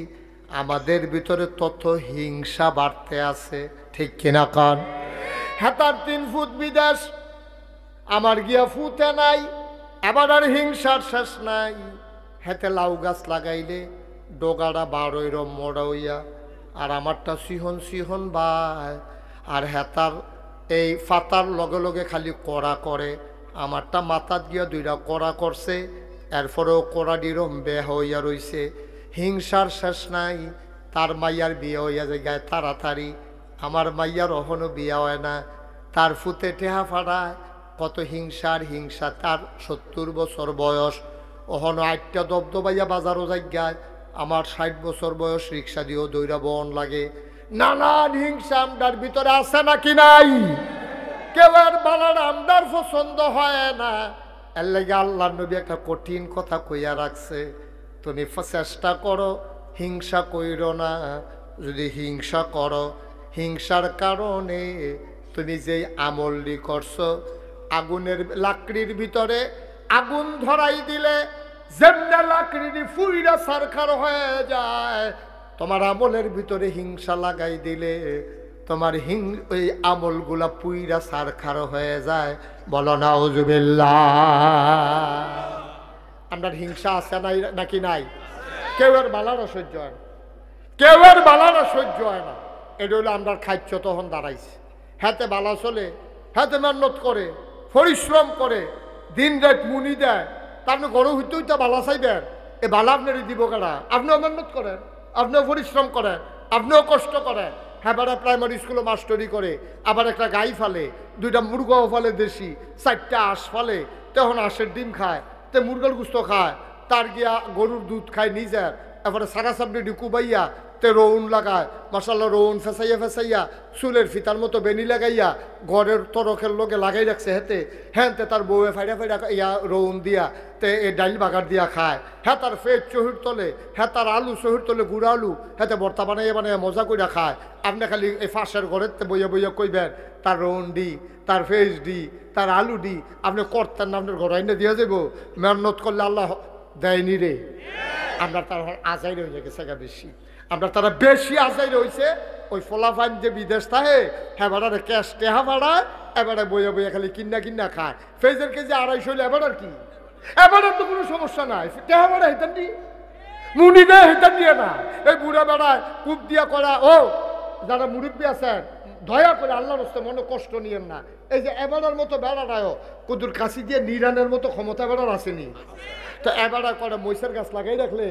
আমাদের ভিতরে তত হিংসা বাড়তে আছে, ঠিক কিনা কান? হেতার 3 ফুট বিদেশ, আমার গিয়া ফুটে নাই, এবার আর হিংসার শেষ নাই। হেতে লাউ গাছ লাগাইলে ডোগাটা বারোইর মোড়া হইয়া, আর আমারটা সিহন সিহন ভাই, আর হেতার এই ফাতার লগে লগে খালি কড়া করে, আমারটা মাথাত গিয়া 2টা কড়া করছে, এরপরেও কড়া ডিরম বে হইয়া রইছে। হিংসার শেষ নাই। তার মাইয়ার বিয়ে হইয়া যায় গায়ে তাড়াতাড়ি, আমার মাইয়ার অহনো বিয়ে হয় না, তার ফুতে টেহা ফাড়ায়, কত হিংসার হিংসা। তার 70 বছর বয়স, অহনো 8টা দবদবাইয়া বাজারও যাই, আমার 60 বছর বয়স, রিক্সা দিয়েও দৌড়া বন লাগে। নানান হিংসা আমদার ভিতরে আছে নাকি নাই? কেউ আর বালার আমদার পছন্দ হয় না। এর লাগে আল্লাহ নবী একটা কঠিন কথা কইয়া রাখছে, তুমি চেষ্টা করো হিংসা কইরো না। যদি হিংসা করো, হিংসার কারণে তুমি যেই আমলটি করছো, আগুনের লাকড়ির ভিতরে আগুন ধরাই দিলে যেমন লাকড়ি ফুইরা সারখার হয়ে যায়, তোমার আমলের ভিতরে হিংসা লাগাই দিলে তোমার ওই আমলগুলা পুইরা সারখার হয়ে যায়। বলো নাউজুবিল্লাহ। আমরা হিংসা আছে নাই নাকি নাই? কেউ আর বালারা সহ্য হয় না, কেউ আর বালারা সহ্য হয় না। এটা হলো আমরা খাদ্য তখন দাঁড়াইছে। হাতে বালা চলে, হাতে মেহনত করে, পরিশ্রম করে, দিন রাত মুনি দেয়, তার গরু হইতে হইতে বালা চাইবেন, এ বালা আপনারই দিব কারা? আপনিও মেহনত করেন, আপনিও পরিশ্রম করেন, আপনিও কষ্ট করেন। হ্যাঁ, বেড়া প্রাইমারি স্কুলে মাস্টারি করে, আবার একটা গাই ফালে, 2টা মুরগাও ফালে দেশি, 4টা আঁশ ফালে, তখন আঁশের ডিম খায়, তে মুরগার গুস্ত খায়, তার গিয়া গরুর দুধ খায় নিজের, এবারে সারা সামনে কুবাইয়া তে রৌন লাগায় মাসাল্লাহ রৌন ফেসাইয়া ফেসাইয়া চুলের ফিতার মতো বেনি লাগাইয়া ঘরের তরকের লোকে লাগাই রাখছে হেতে হ্যাঁতে তার বউয়ে ফাইডা ফাইডা ইয়া রৌন দিয়া তে এই ডাইল বাগার দিয়া খায় হ্যাঁ তার ফেজ চহির তলে হ্যাঁ তার আলু চহির তলে গুড়া আলু হ্যাঁ ভর্তা বানাইয়া বানাইয়া মজা করে খায়। আপনি খালি এই ফাঁসের ঘরের বইয়া বইয়া কইবেন তার রৌন ডি তার ফেজ ডি তার আলু ডি আপনি কর্তার না আপনার ঘর আইনে দিয়া যাবো মেহনত করলে আল্লাহ দেয়নি রে। আমরা তার আজাই রয়ে গেছে বেশি আমরা তারা বেশি আজাই রয়েছে ওই ফলাফান যে বিদেশ থাকে হ্যাঁ বেড়ারে ক্যাশ টেহা বাড়ায় এবারে বইয়া বইয়া খালি কিনা কিনা খায় ফেজের কেজি 250 হইলে এবার কি এবারের তো কোনো সমস্যা নাই টেহা বাড়া হেতান নি মুনি দেয় হেতান দিয়ে না এই বুড়া বেড়ায় কূপ দিয়া করা ও যারা মুরব্বী আছেন দয়া করে আল্লাহর রাস্তে মনে কষ্ট নিয়েন না। এই যে এবারের মতো বেড়াটাও কুদুর কাশি দিয়ে নিরানের মতো ক্ষমতা বেড়ার আসেনি তো এবারে করে মহিষের গাছ লাগাই রাখলে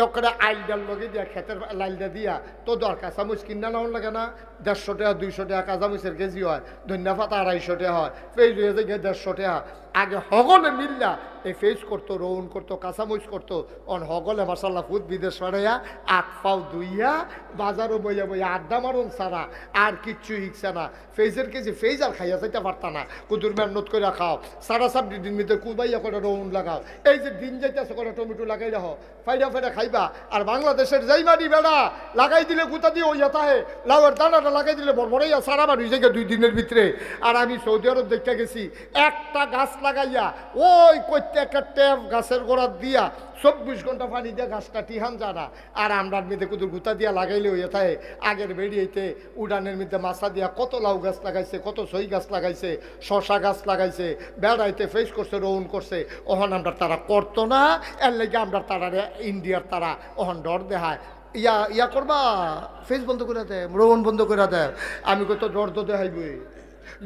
ওখানে আইল ডাল লগে দিয়া খেতের লাইলটা দিয়া তো দর কাঁচামরিচ কিনা নেওয়ার লাগে না 150 টাকা 200 টাকা কাঁচামরিচের কেজি হয় ধনিয়া পাতা 250 টাকা হয় ফেজ হয়ে যায় 150 টাকা আগে হগলে মিল্লা এই ফেজ করতো রৌন করতো কাঁচামরিচ করতো অন হগলে মাসাল্লাহ ফুট বিদেশ পাড়াইয়া 8 পাও দুইয়া বাজারও বইয়া বইয়া আড্ডা মারুন ছাড়া আর কিচ্ছু হিকছে না। ফেজের কেজি ফেজ আর খাইয়া যাইতে পারতা না কুদুর মেহনত করে খাও সারা সাবডি দিন ভিতরে কুবাইয়া করে রৌন লাগাও এই যে দিন যাইতেছে করে টমেটো লাগাই রাখো ফাইডা ফাইডা খাইবা। আর বাংলাদেশের যেই মাটি বেড়া লাগাই দিলে গুতা দিয়ে ওই যেতে লাউয়ের দানাটা লাগাই দিলে বড়বড়াইয়া সারা বাড়ি জায়গা 2 দিনের ভিতরে। আর আমি সৌদি আরব দেখতে গেছি একটা গাছ লাগাইয়া ওই করতে একটা ট্যাপ গাছের গোড়া দিয়া 24 ঘন্টা পানি দিয়ে গাছটা টিহান জানা। আর আমরা মেয়েদের কুদুর গুতা দিয়া লাগাইলে ওই যেতে আগের বেরিয়েতে উডানের মধ্যে মাছা দিয়া কত লাউ গাছ লাগাইছে কত সই গাছ লাগাইছে শশা গাছ লাগাইছে বেড়াইতে ফেস করছে রৌন করছে ওহন আমরা তারা করতো না এর লেগে আমরা তারা ইন্ডিয়ার তারা ওহন ডর দেখায় ইয়া করবা ফেস বন্ধ করে দেয় রৌন বন্ধ করে দেয়। আমি কত ডর তো দেখাইবই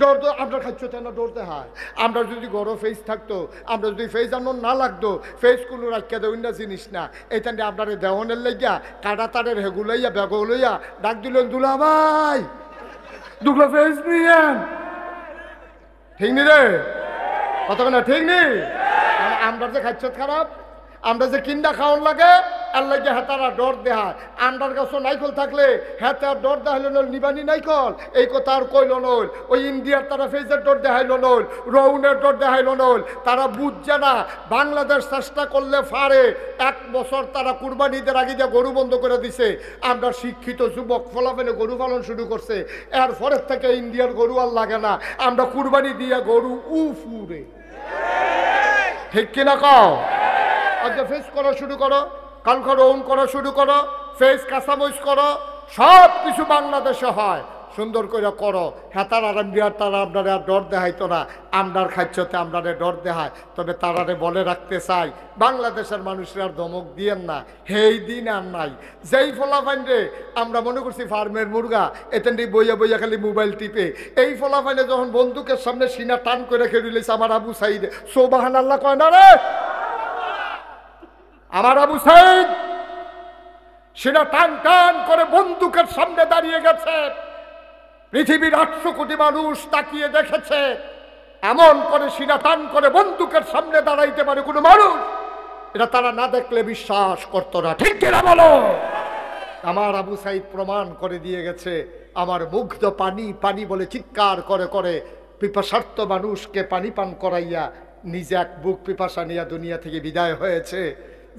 ডর তো আপনার খাচ্ছ না ডর দেখায়। আমরা যদি গরো ফেস থাকতো আমরা যদি ফেস আনন্দ না লাগতো ফেস কোনো রাখা দেয় অন্য জিনিস না এইখানে আপনার দেওয়ানের লেগিয়া কাটা তারের হেগুলাইয়া বেগ লইয়া ডাক দিলেন দুলা ভাই দুলা ফেস নিয়েন ঠিক নি রে কতক্ষণ ঠিক নি আমরা যে খাচ্ছ খারাপ আমরা যে কিন্ডা খাওয়ান লাগে আর লাগে হেতারা ডর দেহায় আন্ডার গাছও নাইকল থাকলে হেতার ডর দেখাইল নল নিবানি নাইকল এই কথা আর কইল নল ওই ইন্ডিয়ার তারা ফেজের ডর দেখাইল নল রৌনের ডর দেখাইল নল তারা বুঝছে না বাংলাদেশ চেষ্টা করলে ফারে 1 বছর তারা কুরবানিদের আগে দিয়ে গরু বন্ধ করে দিছে। আমরা শিক্ষিত যুবক ফলাফলে গরু পালন শুরু করছে এর পরের থেকে ইন্ডিয়ার গরু আর লাগে না আমরা কুরবানি দিয়ে গরু উফুরে ঠিক কিনা কও আজকে ফেস করা শুরু করো কালকে রৌন করা শুরু করো ফেস কাঁচামরিচ করো সব কিছু বাংলাদেশে হয় সুন্দর করে করো হেতার আর ইন্ডিয়ার তারা আপনারা ডর দেখাইতো না আমরার খাচ্ছতে আপনারে ডর দেখায়। তবে তারারে বলে রাখতে চাই বাংলাদেশের মানুষরা আর ধমক দিয়েন না হেই দিন আর নাই যেই ফলাফাইন রে আমরা মনে করছি ফার্মের মুরগা এতেন বইয়া বইয়া খালি মোবাইল টিপে এই ফলাফাইনে যখন বন্দুকের সামনে সিনা টান করে খেয়ে দিলেছে আমার আবু সাইদ সোবাহান আল্লাহ কয় না রে আমার আবু সাইদ সেটা টান টান করে বন্দুকের সামনে দাঁড়িয়ে গেছে পৃথিবীর 800 কোটি মানুষ তাকিয়ে দেখেছে এমন করে সিনা টান করে বন্দুকের সামনে দাঁড়াইতে পারে কোনো মানুষ এটা তারা না দেখলে বিশ্বাস করতো না ঠিক কিনা বলো। আমার আবু সাইদ প্রমাণ করে দিয়ে গেছে আমার মুগ্ধ পানি পানি বলে চিৎকার করে করে পিপাসার্থ মানুষকে পানি পান করাইয়া নিজে এক বুক পিপাসা নিয়ে দুনিয়া থেকে বিদায় হয়েছে।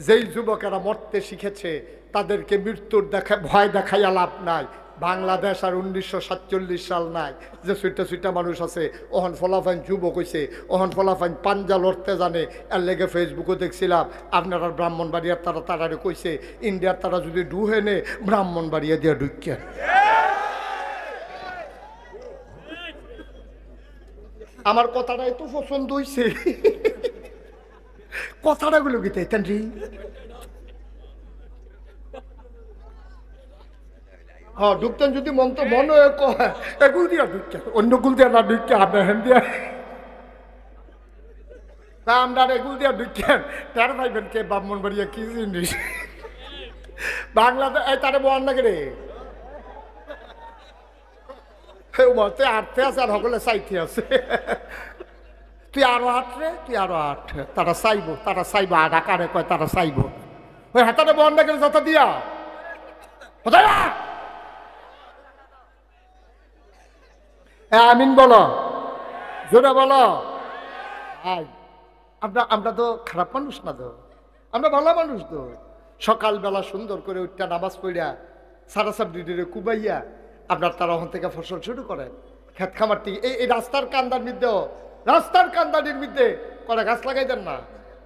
যেই যুবকেরা মরতে শিখেছে তাদেরকে মৃত্যুর ভয় দেখাইয়া লাভ নাই। বাংলাদেশ আর 1947 সাল নাই যে সুইটা মানুষ আছে ওহন ফলাফাইন যুবক হয়েছে ওহন ফলাফাইন পাঞ্জা লড়তে জানে এর লেগে ফেসবুকে দেখছিলাম আপনারা ব্রাহ্মণবাড়িয়ার তারা তারারে কইছে ইন্ডিয়ার তারা যদি ডুহে নে ব্রাহ্মণবাড়িয়া দিয়ে ঢুকে আমার কথাটা এত পছন্দ হয়েছে কথাটা গুলো গীতে হ্যাঁ ঢুকতেন যদি মন তো মনে এগুল দিয়া ঢুকছেন অন্য গুল দিয়া না ঢুকছে আপনার হ্যান দিয়া তা আমরা এগুল দিয়া ঢুকছেন তার ভাইবেন কে ব্রাহ্মণবাড়িয়া কি জিনিস বাংলাদেশ এই তারে বল নাকি রে তুই আটতে আছে আর সকলে চাইতে আছে তুই আরো আট রে তুই আরো আট তারা চাইবো আর আকারে কয় তারা চাইবো ওই হাতারে বল নাকি যত দিয়া কোথায় না? আমিন বলো, জোরে বলো। আমরা তো খারাপ মানুষ না, তো আমরা ভালো মানুষ। তো সকালবেলা সুন্দর করে উঠটা নামাজ পড়িয়া সারা সাবডিরে কুবাইয়া আপনার তারা ওখান থেকে ফসল শুরু করেন। খেত খামারটি এই রাস্তার কান্দার মধ্যেও, রাস্তার কান্দানির মধ্যে করে গাছ লাগাই দেন না।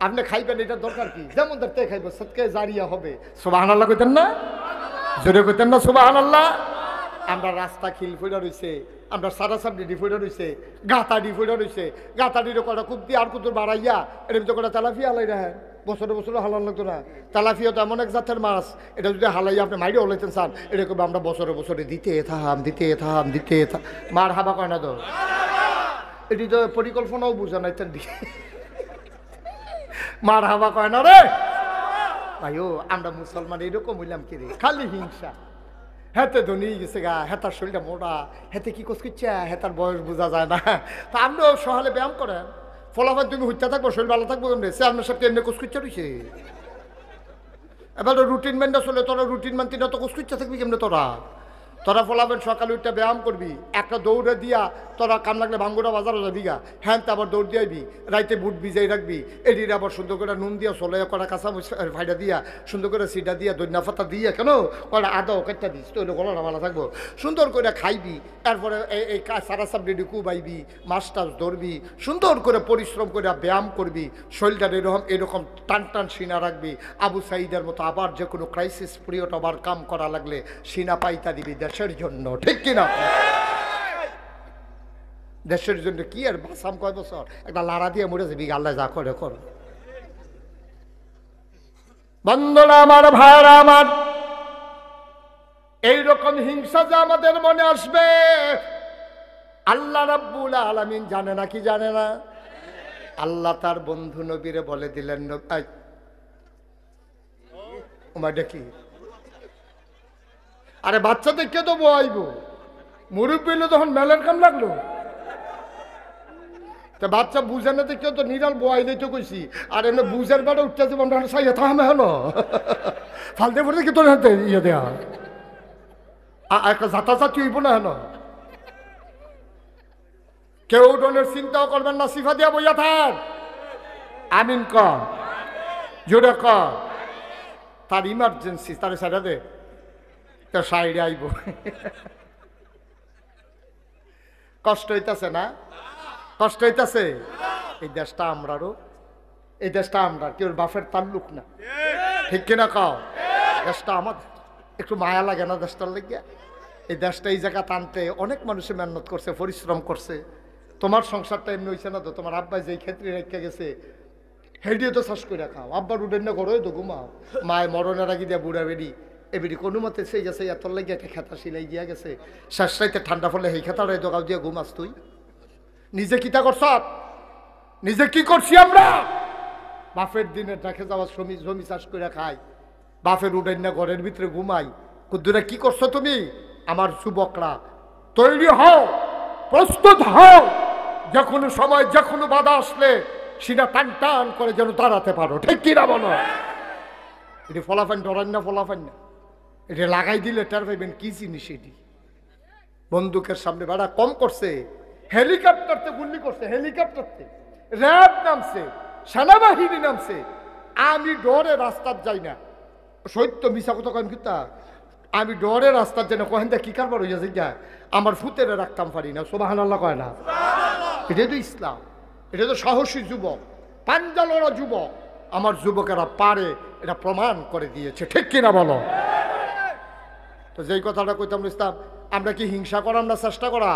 আপনি খাইবেন, এটা দরকার কি? যেমন দেখতে খাইব, সৎকে জারিয়া হবে। সুবহানাল্লাহ কইতেন না? জোরে কইতেন না সুবহানাল্লাহ? আমরা রাস্তা খিল ফুড়া রয়েছে, আমরা সারা সাবডি ফুড়া রয়েছে, গাতাডি ফুড়া রয়েছে, গাতাডির কটা খুব দিয়ে আর কুতুর বাড়াইয়া এর ভিতরে কটা তেলাপিয়া হালাই রাখেন। বছরে বছরে হালান লাগতো না। তেলাপিয়া তো এমন এক জাতের মাছ, এটা যদি হালাইয়া আপনি মাইরে হলাইতেন চান, এটা করবে আমরা বছরে বছরে দিতে থাম, দিতে থাম, দিতে থাম। মার হাবা কয় না তো? এটি তো পরিকল্পনাও বুঝা নাই তার দিকে। মার হাবা কয় না রে ভাইও। আমরা মুসলমান এরকম হইলাম কি রে? খালি হিংসা। হেতে ধনী গেছে গা, হেতার শরীরটা মোটা, হেতে কি কোচ করছে, হেতার বয়স বোঝা যায় না। তা আপনিও সকালে ব্যায়াম করেন, ফলাফল তুমি হইতে থাকবো, শরীর ভালো থাকবো কেমনি? সে আপনার সাথে এমনি কোচ করছে রয়েছে। এবার রুটিন মেনটা চলে, তোরা রুটিন মানতি না তো কোচ করছে থাকবি কেমনি? তোরা ফলাবেন সকালে উঠতে ব্যায়াম করবি, একটা দৌড়ে দিয়া তোরা কাম লাগলে ভাঙ্গুরা বাজারে যাবি গা, হ্যাঁ আবার দৌড় দিয়াবি, রাইতে বুট ভিজাই রাখবি, এটির আবার সুন্দর করে নুন দিয়া চলে করা কাঁচা ফাইডা দিয়া সুন্দর করে সিটা দিয়া দৈন্যা ফাতা দিয়া কেন কটা আদাও কেটটা দিস, তো গলাটা ভালো থাকবো। সুন্দর করে খাইবি, তারপরে এই সারা সাবডি কুবাইবি, মাছ টাছ ধরবি, সুন্দর করে পরিশ্রম করে ব্যায়াম করবি, শরীরটা এরকম টান টান সিনা রাখবি। আবু সাইদের মতো আবার যে কোনো ক্রাইসিস পিরিয়ড আবার কাম করা লাগলে সিনা পাইতা দিবি দেশের জন্য, ঠিক কিনা? দেশের জন্য কি আর বাসাম কয় বছর একটা লাড়া দিয়ে মরে যাবি, আল্লাহ যা করে কর। বন্ধুরা আমার, ভাইরা আমার, এইরকম হিংসা যে আমাদের মনে আসবে আল্লাহ রাব্বুল আলামিন জানে না কি জানে না? আল্লাহ তার বন্ধু নবীরে বলে দিলেন, কি আরে বাচ্চা দেখে তো বইব, মুরব্বী হইলে তখন মেলের কাম লাগলো। তা বাচ্চা বুঝে না দেখে তো নিরাল বয়াইলেই তো কইছি। আর এমনি বুঝের বেড়া উঠতেছে সাইয়া থামে হলো ফালতে পড়ে কি তোর হাতে ইয়ে দেয়া একটা জাতাজাতি হইব না হেন। কেউ ডনের চিন্তাও করবেন না, সিফা দিয়া বইয়া থাক। আমিন কর, জোরে কর। তার ইমার্জেন্সি, তার সাইডা দে, তার সাইডে আইব। কষ্ট হইতাছে না? কষ্ট হইতাছে? এই দেশটা আমরারও, এই দেশটা আমরা, কেউ বাপের তাল্লুক না, ঠিক কিনা কাও? দেশটা আমাদের। একটু মায়া লাগে না দেশটার লেগে? এই দেশটা এই জায়গা টানতে অনেক মানুষে মেহনত করছে, পরিশ্রম করছে। তোমার সংসারটা এমনি হয়েছে না তো? তোমার আব্বাই যেই ক্ষেত্রে রেখে গেছে হেডিও তো চাষ করে খাও, আব্বার উঠেন না ঘরে তো ঘুমাও। মায় মরণের আগে দিয়া বুড়া বেড়ি এবিডি কোনো মতে সেই গেছে, এত লেগে একটা খেতা সিলাই গিয়া গেছে, শেষ রাইতে ঠান্ডা ফলে সেই খেতাটাই দোকাও দিয়ে ঘুমাস তুই। নিজে কিতা করছ? নিজে কি করছি আমরা? বাপের দিনে রেখে যাওয়া জমি চাষ করে খাই, বাপের উঠেন না ঘরের ভিতরে ঘুমাই। কুদ্দুরা কি করছো তুমি? আমার যুবকরা তৈরি হও, প্রস্তুত হও, যে কোনো সময় যে কোনো বাধা আসলে সেটা টান টান করে যেন দাঁড়াতে পারো, ঠিক কিনা বলো? এটি ফলাফান ডরান না, ফলাফান না, এটা লাগাই দিলে টের পাইবেন কি জিনিস। এটি বন্দুকের সামনে বেড়া কম করছে, হেলিকপ্টারতে গুলি করছে, হেলিকপ্টারতে র্যাব নামছে, সেনাবাহিনী নামছে। আমি ডরে রাস্তার যাই না, সত্য মিশা কথা কম কিতা, আমি ডরে রাস্তার যাই না। কহেন কি কারবার হইয়া যাই, আমার ফুতেরে রাখতাম পারি না। সুবহানাল্লাহ কয় না? এটাই তো ইসলাম, এটা তো সাহসী যুবক, পাঞ্জালরা যুবক। আমার যুবকেরা পারে, এটা প্রমাণ করে দিয়েছে, ঠিক কিনা বলো? তো যেই কথাটা কইতাম ইসলাম, আমরা কি হিংসা করা, আমরা চেষ্টা করা?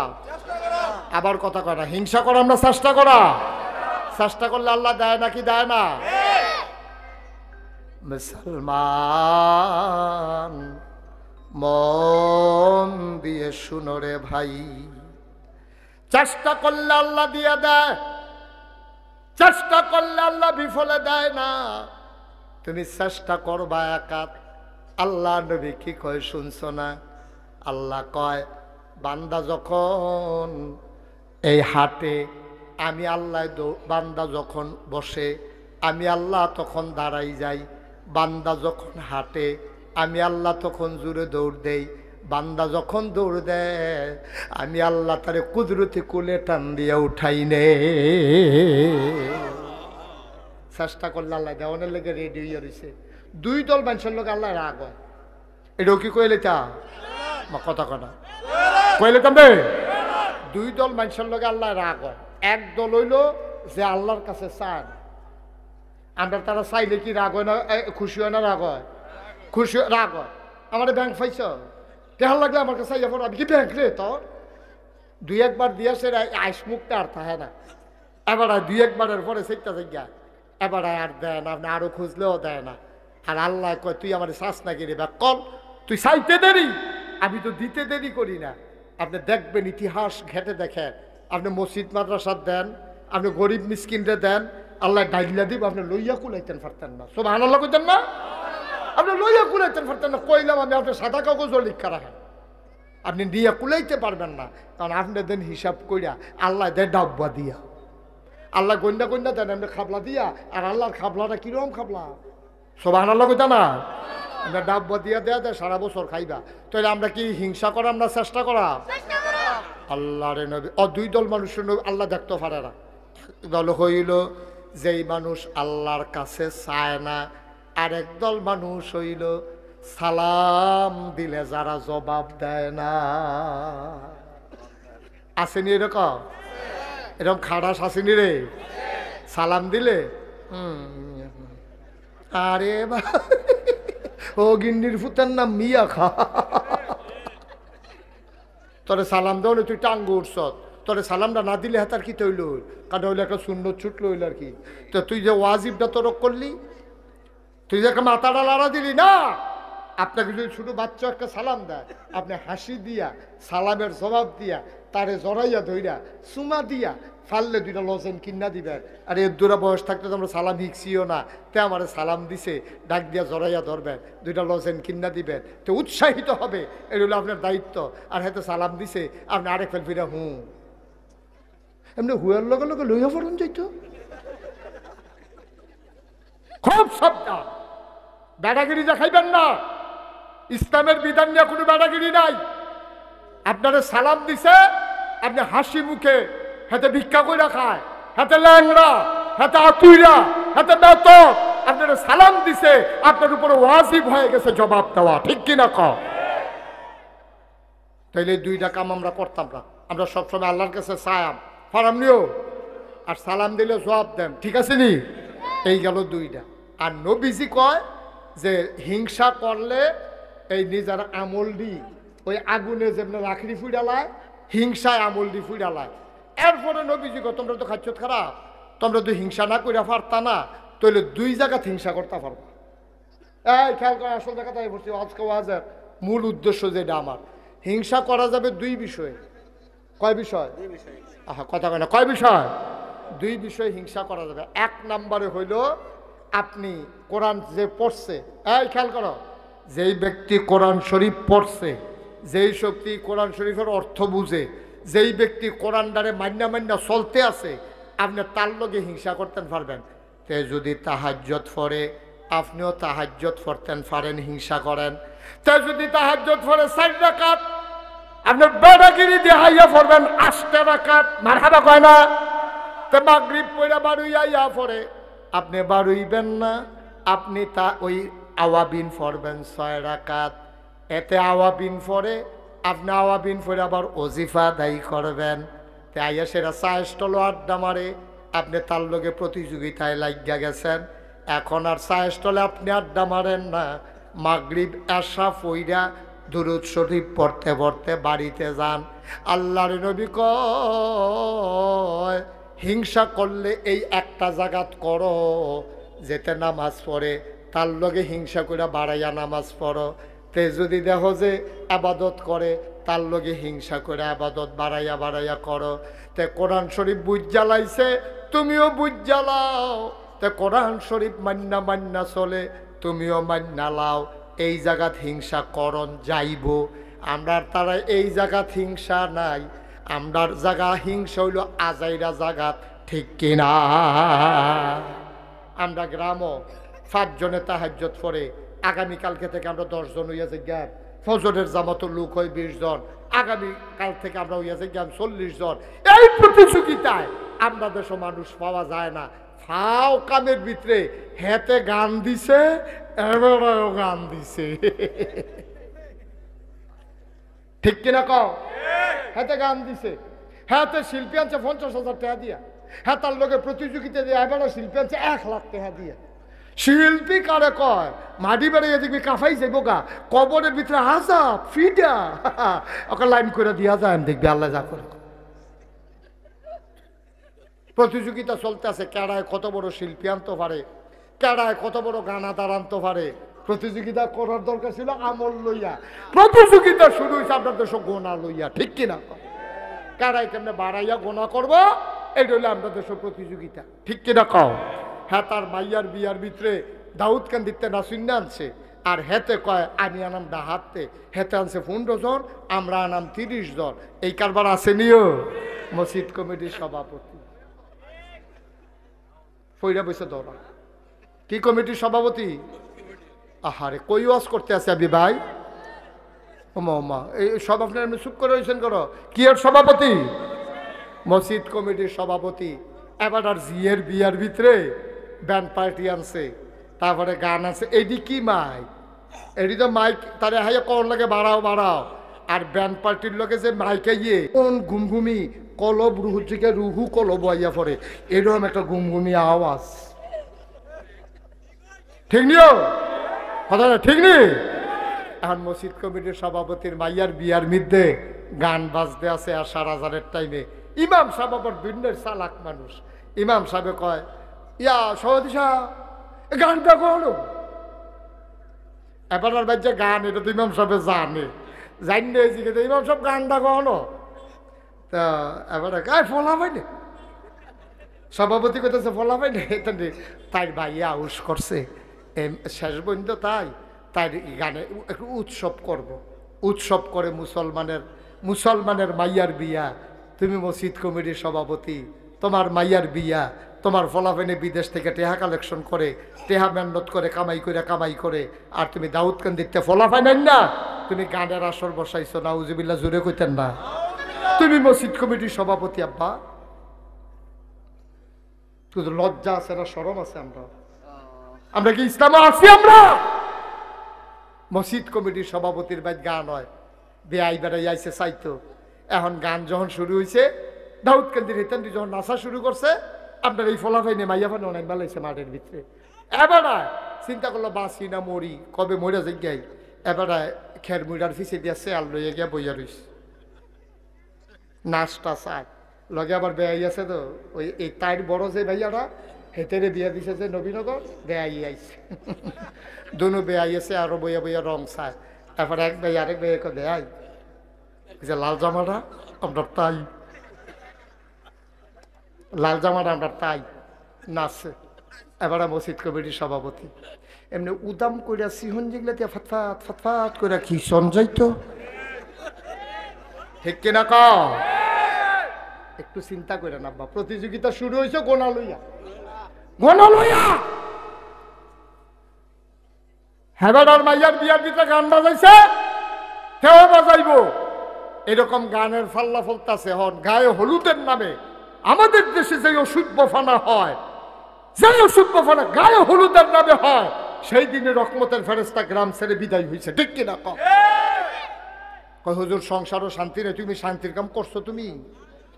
আবার কথা কয় না, হিংসা করা আমরা চেষ্টা করা। চেষ্টা করলে আল্লাহ দেয় নাকি দেয় না? মুসলমান মন দিয়ে শুনো রে ভাই, চেষ্টা করলে আল্লাহ দিয়ে দেয়, চেষ্টা করলে আল্লাহ বিফলে দেয় না। তুমি চেষ্টা করবা একাত। আল্লাহ নবী কি কয় শুনছো না? আল্লাহ কয়, বান্দা যখন এই হাটে, আমি আল্লাহ বান্দা যখন বসে, আমি আল্লাহ তখন দাঁড়াই যাই। বান্দা যখন হাটে, আমি আল্লাহ তখন জোরে দৌড় দেই। বান্দা যখন দৌড় দেয় আমি আল্লাহ তারে কুদরতি কোলে টান দিয়া উঠাই নে। চেষ্টা করলে আল্লাহ দেওয়ানের লেগে রেডি হয়ে রয়েছে। দুই দল মানুষের লোক আল্লাহ রাগ হয়। এটাও কি কইলে তা কথা কথা কইলে তবে দুই দল মানুষের লোক আল্লাহ রাগ হয়। এক দল হইল যে আল্লাহর কাছে চান, আমরা তারা চাইলে কি রাগ হয় না, খুশি হয় না রাগ হয়? খুশি রাগ হয়। আমার ব্যাংক পাইছ কেমন লাগলে আমার কাছে আমি কি ব্যাংক রে তোর দুই একবার দিয়েছে আইস মুখটা আর থাকে না। এবার দুই একবারের পরে সেইটা জায়গা এবার আর দেয় না, আপনি আরো খুঁজলেও দেয় না। আর আল্লাহ কয় তুই আমার শ্বাস না গিয়ে কল তুই চাইতে দেরি, আমি তো দিতে দেরি করি না। আপনি দেখবেন ইতিহাস ঘেটে দেখেন, আপনি মসজিদ মাদ্রাসার দেন, আপনি গরিব মিসকিনরে দেন, আল্লাহ ডাইলা দিব আপনি লইয়া কুলাইতেন পারতেন না। সুবহানাল্লাহ কইতেন না? আপনি লইয়া কুলাইতেন পারতেন না। কইলাম আমি আপনি সাদা কাগজও লিখা রাখেন, আপনি নিয়ে কুলাইতে পারবেন না। কারণ আপনি দেন হিসাব কইরা, আল্লাহ দেয় ডাব্বা দিয়া, আল্লাহ গন্ডা গন্ডা দেন আপনি খাবলা দিয়া। আর আল্লাহর খাবলাটা কিরকম খাবলা? সুবহানাল্লাহ কইতা না? আমরা ডাব্বা দিয়া দেয়া দেয় সারা বছর খাইবা। তাহলে আমরা কি হিংসা করা, আমরা চেষ্টা করা? আল্লাহ রে নবী দুই দল মানুষের আল্লাহ দেখতে পারে না। দল হইল যেই মানুষ আল্লাহর কাছে চায় না, আর একদল মানুষ হইল সালাম দিলে যারা জবাব দেয় না। আসেনি এরকম? এরকম খাড়াস আসেনি রে? সালাম দিলে আরে ও গিন্নির ফুতের নাম মিয়া খা, তোরে সালাম দেও তুই টাঙ্গু উঠছ, তোরে সালামটা না দিলে হাতার কি তৈল, কারণ হইলে একটা সুন্দর ছুটলো হইল আর কি। তো তুই যে ওয়াজিবটা তরক করলি, তুই যে একটা মাথাটা লাড়া দিলি না। আপনাকে যদি ছোটো বাচ্চা একটা সালাম দেয়, আপনি হাসি দিয়া সালামের জবাব দিয়া তারে জড়াইয়া ধইরা চুমা দিয়া ফাললে দুইটা লজেন কিনা দিবেন। আর এর দূরা বয়স থাকতে তো আমরা সালাম শিখছিও না, তে আমার সালাম দিছে ডাক দিয়া জড়াইয়া ধরবেন, দুইটা লজেন কিনা দিবেন, তো উৎসাহিত হবে। এটা হলো আপনার দায়িত্ব। আর হয়তো সালাম দিছে আপনি আরেক ফেল ফিরা এমনি হুয়ার লগে লগে লইয়া পড়ুন যাইতো। খুব সাবধান, বেড়াগিরি দেখাইবেন না। ইসলামের বিধান নিয়ে কোনো বেড়াগিরি নাই। আপনারা সালাম দিছে, আপনি হাসি মুখে, হাতে ভিক্ষা কইরা খায়, হাতে ল্যাংড়া, হাতে আতুইরা, হাতে বেত, আপনারা সালাম দিছে, আপনার উপরে ওয়াজিব হয়ে গেছে জবাব দেওয়া, ঠিক কিনা কও? তাইলে দুইটা কাম আমরা করতাম না। আমরা সবসময় আল্লাহর কাছে চায়াম ফারাম নিও, আর সালাম দিলে জবাব দেন, ঠিক আছে নি? এই গেল দুইটা। আর নবীজি কয় যে হিংসা করলে এই নিজের আমল দি ওই আগুনে যেমন রাখড়ি ফুইডালায়, হিংসায় আমল দি ফুইডালায়। এরপরে নবীজি কয় তোমরা তো খাচ্ছত খারাপ, তোমরা তো হিংসা না করে পারতা না, তাহলে দুই জায়গাতে হিংসা করতে পারবো। এই খেয়াল করে, আসল জায়গাতে বসছি আজকে ওয়াজের মূল উদ্দেশ্য যেটা আমার, হিংসা করা যাবে দুই বিষয়ে। কয় বিষয়? আহা কথা কয় না, কয় বিষয়? দুই বিষয়ে হিংসা করা যাবে। এক নম্বরে হইল আপনি কোরআন যে পড়ছে, এই খেয়াল করো, যেই ব্যক্তি কোরআন শরীফ পড়ছে, যেই শক্তি কোরআন শরীফের অর্থ বুঝে, যেই ব্যক্তি কোরআনটারে মান্না মান্না চলতে আছে, আপনি তার লগে হিংসা করতেন পারবেন। তে যদি তাহাজ্জুদ পড়ে, আপনিও তাহাজ্জুদ পড়তেন পারেন, হিংসা করেন। তে যদি তাহাজ্জুদ পড়ে 4 রাকাত, আপনি বেড়াগিরি দিয়ে হাইয়া পড়বেন 8 রাকাত, মারহাবা কয় না? তে মাগরিব পড়া বারুইয়া পড়ে, আপনি বারুইবেন না, আপনি তা ওই আওয়াবিন পড়বেন 6 রাকাত। এতে আওয়াবিন পড়ে, আপনি আওয়াবিন পড়ে আবার ওজিফা দায়ী করবেন। তাই আইয়া সেরা চায়েস্টল আড্ডা মারে, আপনি তার লগে প্রতিযোগিতায় লাগিয়া গেছেন। এখন আর চায়েস্টলে আপনি আড্ডা মারেন না, মাগরিব এশা পইরা দুরূদ শরীফ পড়তে পড়তে বাড়িতে যান। আল্লাহর নবী কয় হিংসা করলে এই একটা জায়গাত করো, যেতে নামাজ পড়ে তার লগে হিংসা করে বাড়াইয়া নামাজ পড়ো। তে যদি দেখো যে আবাদত করে, তার লগে হিংসা করে আবাদত বাড়াইয়া বাড়াইয়া করো। তে কোরআন শরীফ বুঝ জ্বালাইছে, তুমিও বুঝ জ্বালাও। তে কোরআন শরীফ মান্না মান্না চলে, তুমিও মান্না লাও। এই জায়গাত হিংসা করণ যাইব। আমরার তারা এই জায়গাত হিংসা নাই, আমরার জায়গা হিংসা হইল আজাইরা জায়গাত, ঠিক কিনা? আমরা গ্রামও 5 জনে তাহাজ্জুদ পড়ে, আগামীকালকে থেকে আমরা 10 জন হইয়া যাই, ফজরের জামাত লোক হয় 20 জন, আগামীকাল থেকে আমরা হইয়া যাই 40 জন। এই প্রতিযোগিতায় আমরা দেশ মানুষ পাওয়া যায় না। ফাও কামের ভিতরে হেতে গান দিছে, এবারেও গান দিছে। ঠিক কিনা কও? হেতে গান দিছে, হেতে শিল্পী আনছে 50,000 টাকা দিয়া, হ্যাঁ তার লোকে প্রতিযোগিতা দিয়ে এবারে শিল্পী আনছে 1 লাখ টাকা দিয়া। শিল্পী কারে কয়? মাটি বেড়ে দেখবি কাফাই যাইব গা, কবরের ভিতরে হাজাব ফিডা ওকে লাইন করে দিয়া যায়, দেখবি আল্লাহ যা করে। প্রতিযোগিতা চলতে আছে, কেডায় কত বড় শিল্পী আনতে পারে, কেডায় কত বড় গানাদার আনতে পারে। প্রতিযোগিতা করার দরকার ছিল আমল লইয়া, প্রতিযোগিতা শুরু হয়েছে আপনার দেশ গোনা লইয়া। ঠিক কিনা? কেডায় কেমনে বাড়াইয়া গোনা করবো, এটা হইলে আমরা দেশ প্রতিযোগিতা। ঠিক কিনা কও? হ্যাঁ তার মাইয়ার বিয়ার ভিতরে দাউদ কান্দিতে নাসিন্না আনছে, আর হেতে কয় আমি আনাম ডাহাতে, হেতে আনছে 15 জন, আমরা আনাম 30 জন। এই কারবার আছে নিও মসজিদ কমিটির সভাপতি ফইরা বসে ধরা। কি কমিটির সভাপতি? আহারে কই ওয়াজ করতে আছে আবি ভাই? ওমা ওমা, এই সব আপনার এমনি চুপ করে হয়েছেন করো। কি এর সভাপতি? মসজিদ কমিটির সভাপতি। এবার আর জিয়ের বিয়ার ভিতরে ব্যান্ড পার্টি আনছে, তারপরে গান আছে। এডি কি মাইক? এডি তো মাইক তারে হাইয়া কর লাগে বাড়াও বাড়াও। আর ব্যান্ড পার্টির লোকে যে মাইকে ইয়ে কোন ঘুমঘুমি কলব রুহু থেকে রুহু কলব আইয়া পড়ে, এরকম একটা ঘুমঘুমি আওয়াজ। ঠিক নিও কথা না? ঠিক নেই? এখন মসজিদ কমিটির সভাপতির মাইয়ার বিয়ার মধ্যে গান বাজতে আছে আর 4,000-এর টাইমে ইমাম সাহেব আবার দুনিয়ার চালাক মানুষ। ইমাম সাহেব কয়, ইয়া সভাপতি সাহেব গানটা কলো। এবার আর বাচ্চা গান, এটা তো ইমাম সাহেব জানে, জানলে জিজ্ঞেস ইমাম সাহেব গানটা কলো। তা এবার গায়ে ফলা পাইনি, সভাপতি করতেছে ফলা পাইনি। তাই ভাইয়া আউস করছে শেষ বন্ধু, তাই গানে একটু উৎসব করব। উৎসব করে মুসলমানের মাইয়ার বিয়া, তুমি মসজিদ কমিটির সভাপতি, তোমার মাইয়ার বিয়া, তোমার ফলাফেনে বিদেশ থেকে টেহা কালেকশন করে, টেহা মেহনত করে কামাই করে, আর তুমি দাউদকান্দিতে ফলাফাই নেন না, তুমি গানের আসর বসাইছো। নাউজুবিল্লাহ, জোরে কইতেন না? তুমি মসজিদ কমিটির সভাপতি আব্বা, শুধু লজ্জা আছে না শরম আছে? আমরা কি ইসলামে আছি? আমরা মসজিদ কমিটির সভাপতির বাইর গান হয়, বেআই বেড়াই আইসে চাইতো। এখন গান যখন শুরু হয়েছে, দাউদকান্দির হেতান্দি যখন নাচা শুরু করছে, আপনার এই ফলাফাই নিয়ে মাইয়া ফান অনেক বেলাইছে মাঠের ভিতরে। এবার চিন্তা করলো বাঁচি না মরি, কবে মরা যাই গাই। এবার খের মুড়ার ফিসে দিয়ে শেয়াল লইয়া গিয়া বইয়া রইছে, নাচটা চায় লগে। আবার বেআই আছে তো, ওই এই তাইর বড় যে ভাইয়ারা হেতেরে বিয়া দিছে যে নবীনগর, বেআই আইছে। দুনো বেআই আছে, আরো বইয়া বইয়া রং চায়। তারপর এক ভাই আরেক ভাই বেআই যে লাল জামাটা আপনার তাই, লাল জামাটা আপনার তাই নাচছে। এবার মসজিদ কমিটির সভাপতি এমনি উদাম কইরা সিহন যেগুলা দিয়ে ফাতফাত ফাতফাত কইরা কি সঞ্জয়তো। ঠিক কিনা কও? একটু চিন্তা করে না বা, প্রতিযোগিতা শুরু হয়েছে গোনা লইয়া, গোনা লইয়া। হেবাডার মাইয়ার বিয়ার ভিতরে গান বাজাইছে, কেউ বাজাইব। এরকম গানের ফাল্লা ফলতাছে। হন গায়ে হলুদের নামে আমাদের দেশে যে ওষুধ বফানা হয়, যে ওষুধ বফানা গায়ে হলুদের নামে হয়, সেই দিনে রহমতের ফেরেশতা গ্রাম ছেড়ে বিদায় হয়েছে। ঠিক কিনা কও? হুজুর সংসারও শান্তি নেই, তুমি শান্তির কাম করছো?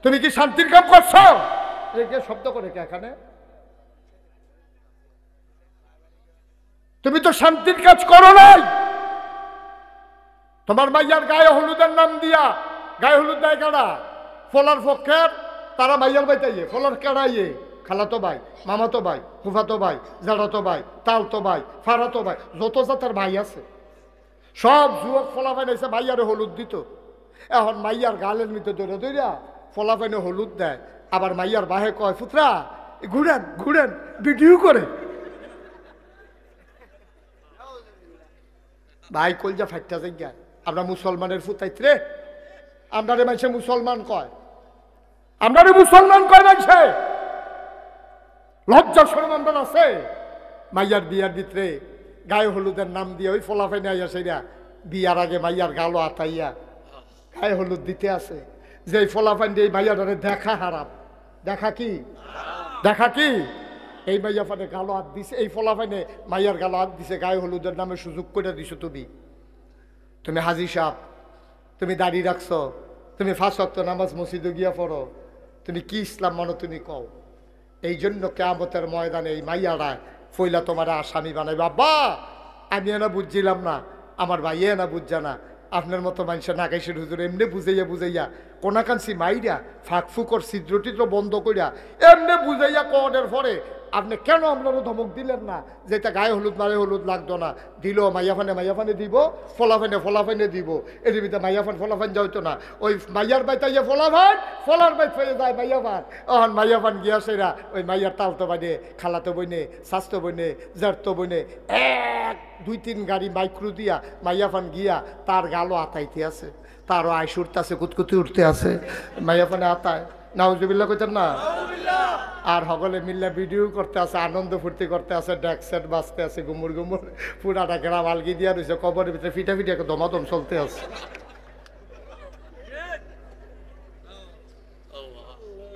তুমি কি শান্তির কাম করছো? শব্দ করে কে এখানে? তুমি তো শান্তির কাজ করো নাই। তোমার মাইয়ার গায়ে হলুদের নাম দিয়া, গায়ে হলুদ দেয় কারা? ফলার পক্ষের তারা মাইয়ার বাইতাইয়ে, ফলার কেড়াইয়ে খালাতো ভাই, মামাতো ভাই, ফুফাতো ভাই, জাড়াতো ভাই, তালতো ভাই, ফারাতো ভাই, যত জাতের ভাই আছে সব যুবক ফলাফাইন এসে মাইয়ারে হলুদ দিত। এখন মাইয়ার গালের মধ্যে দৌড়ে দৌড়া ফলাফাইনে হলুদ দেয়। আবার মাইয়ার বাহে কয়, পুত্রা ঘুরেন ঘুরেন, ভিডিও করে। ভাই কলজা ফাইটটা জায়গা, আমরা মুসলমানের ফুতাইত্রে, আমরারে মাইছে মুসলমান কয়, আমরারে মুসলমান কয় মাইছে। লজ্জা শরম আমরা আছে? মাইয়ার বিয়ার ভিতরে গায়ে হলুদের নাম দিয়ে ওই ফলাফাইনে আইয়া সেরা বিয়ার আগে মাইয়ার গালো আতাইয়া গায়ে হলুদ দিতে আছে। যে ফলাফাইন দিয়ে এই মাইয়াটারে দেখা হারাম। দেখা কি? দেখা কি? এই মাইয়া ফানে গালো হাত দিছে, এই ফলাফাইনে মাইয়ার গালো হাত দিছে, গায়ে হলুদের নামে সুযোগ করে দিছো। তুমি হাজি সাহেব, তুমি দাড়ি রাখছো, তুমি 5 ওয়াক্ত নামাজ মসজিদে গিয়া পড়ো, তুমি কি ইসলাম মানো তুমি কও। এই জন্য কিয়ামতের ময়দানে এই মাইয়ারা ফইলা তোমার আসামি বানাই। বাবা আমি এনা বুঝছিলাম না, আমার ভাই এনা বুঝছে না, আপনার মতো মানুষের নাগাইশের হুজুর এমনি বুঝাইয়া বুঝাইয়া কোনাকান্সি মাইরা ফাঁক ফুকর ছিদ্র টিদ্র বন্ধ করিয়া এমনি বুঝাইয়া কনের পরে আপনি কেন আপনারও ধমক দিলেন না যে এটা গায়ে হলুদ মারে হলুদ লাগতো না, দিল মাইয়াফানে দিব, ফলাফাইনে দিব, এর ভিতরে মাইয়াফান ফলাফান যাইতো না। ওই মাইয়ার বাইতাইয়া ফলার বাইত হয়ে যায় মাইয়াফান। অহন মাইয়াফান গিয়া সেরা ওই মাইয়ার তালতো বাইনে, খালাতো বইনে, স্বাস্থ্য বইনে, জারতো বইনে 1-2-3 গাড়ি মাইক্রো দিয়া মাইয়াফান গিয়া তার গালো আতাইতে আছে, তারও আইস উঠতে আছে, কুতকুতি উঠতে আছে, মাইয়াফানে আতায়। নাউজুবিল্লাহ কইতেন না? আর সকলে মিল্লা ভিডিও করতে আছে, আনন্দ ফুর্তি করতে আছে, ডেক সেট বাজতে আছে, গুমুর পুরাটা গ্রাম আলগি দিয়া রয়েছে, কবরের ভিতরে ফিটা দমাদম চলতে আছে।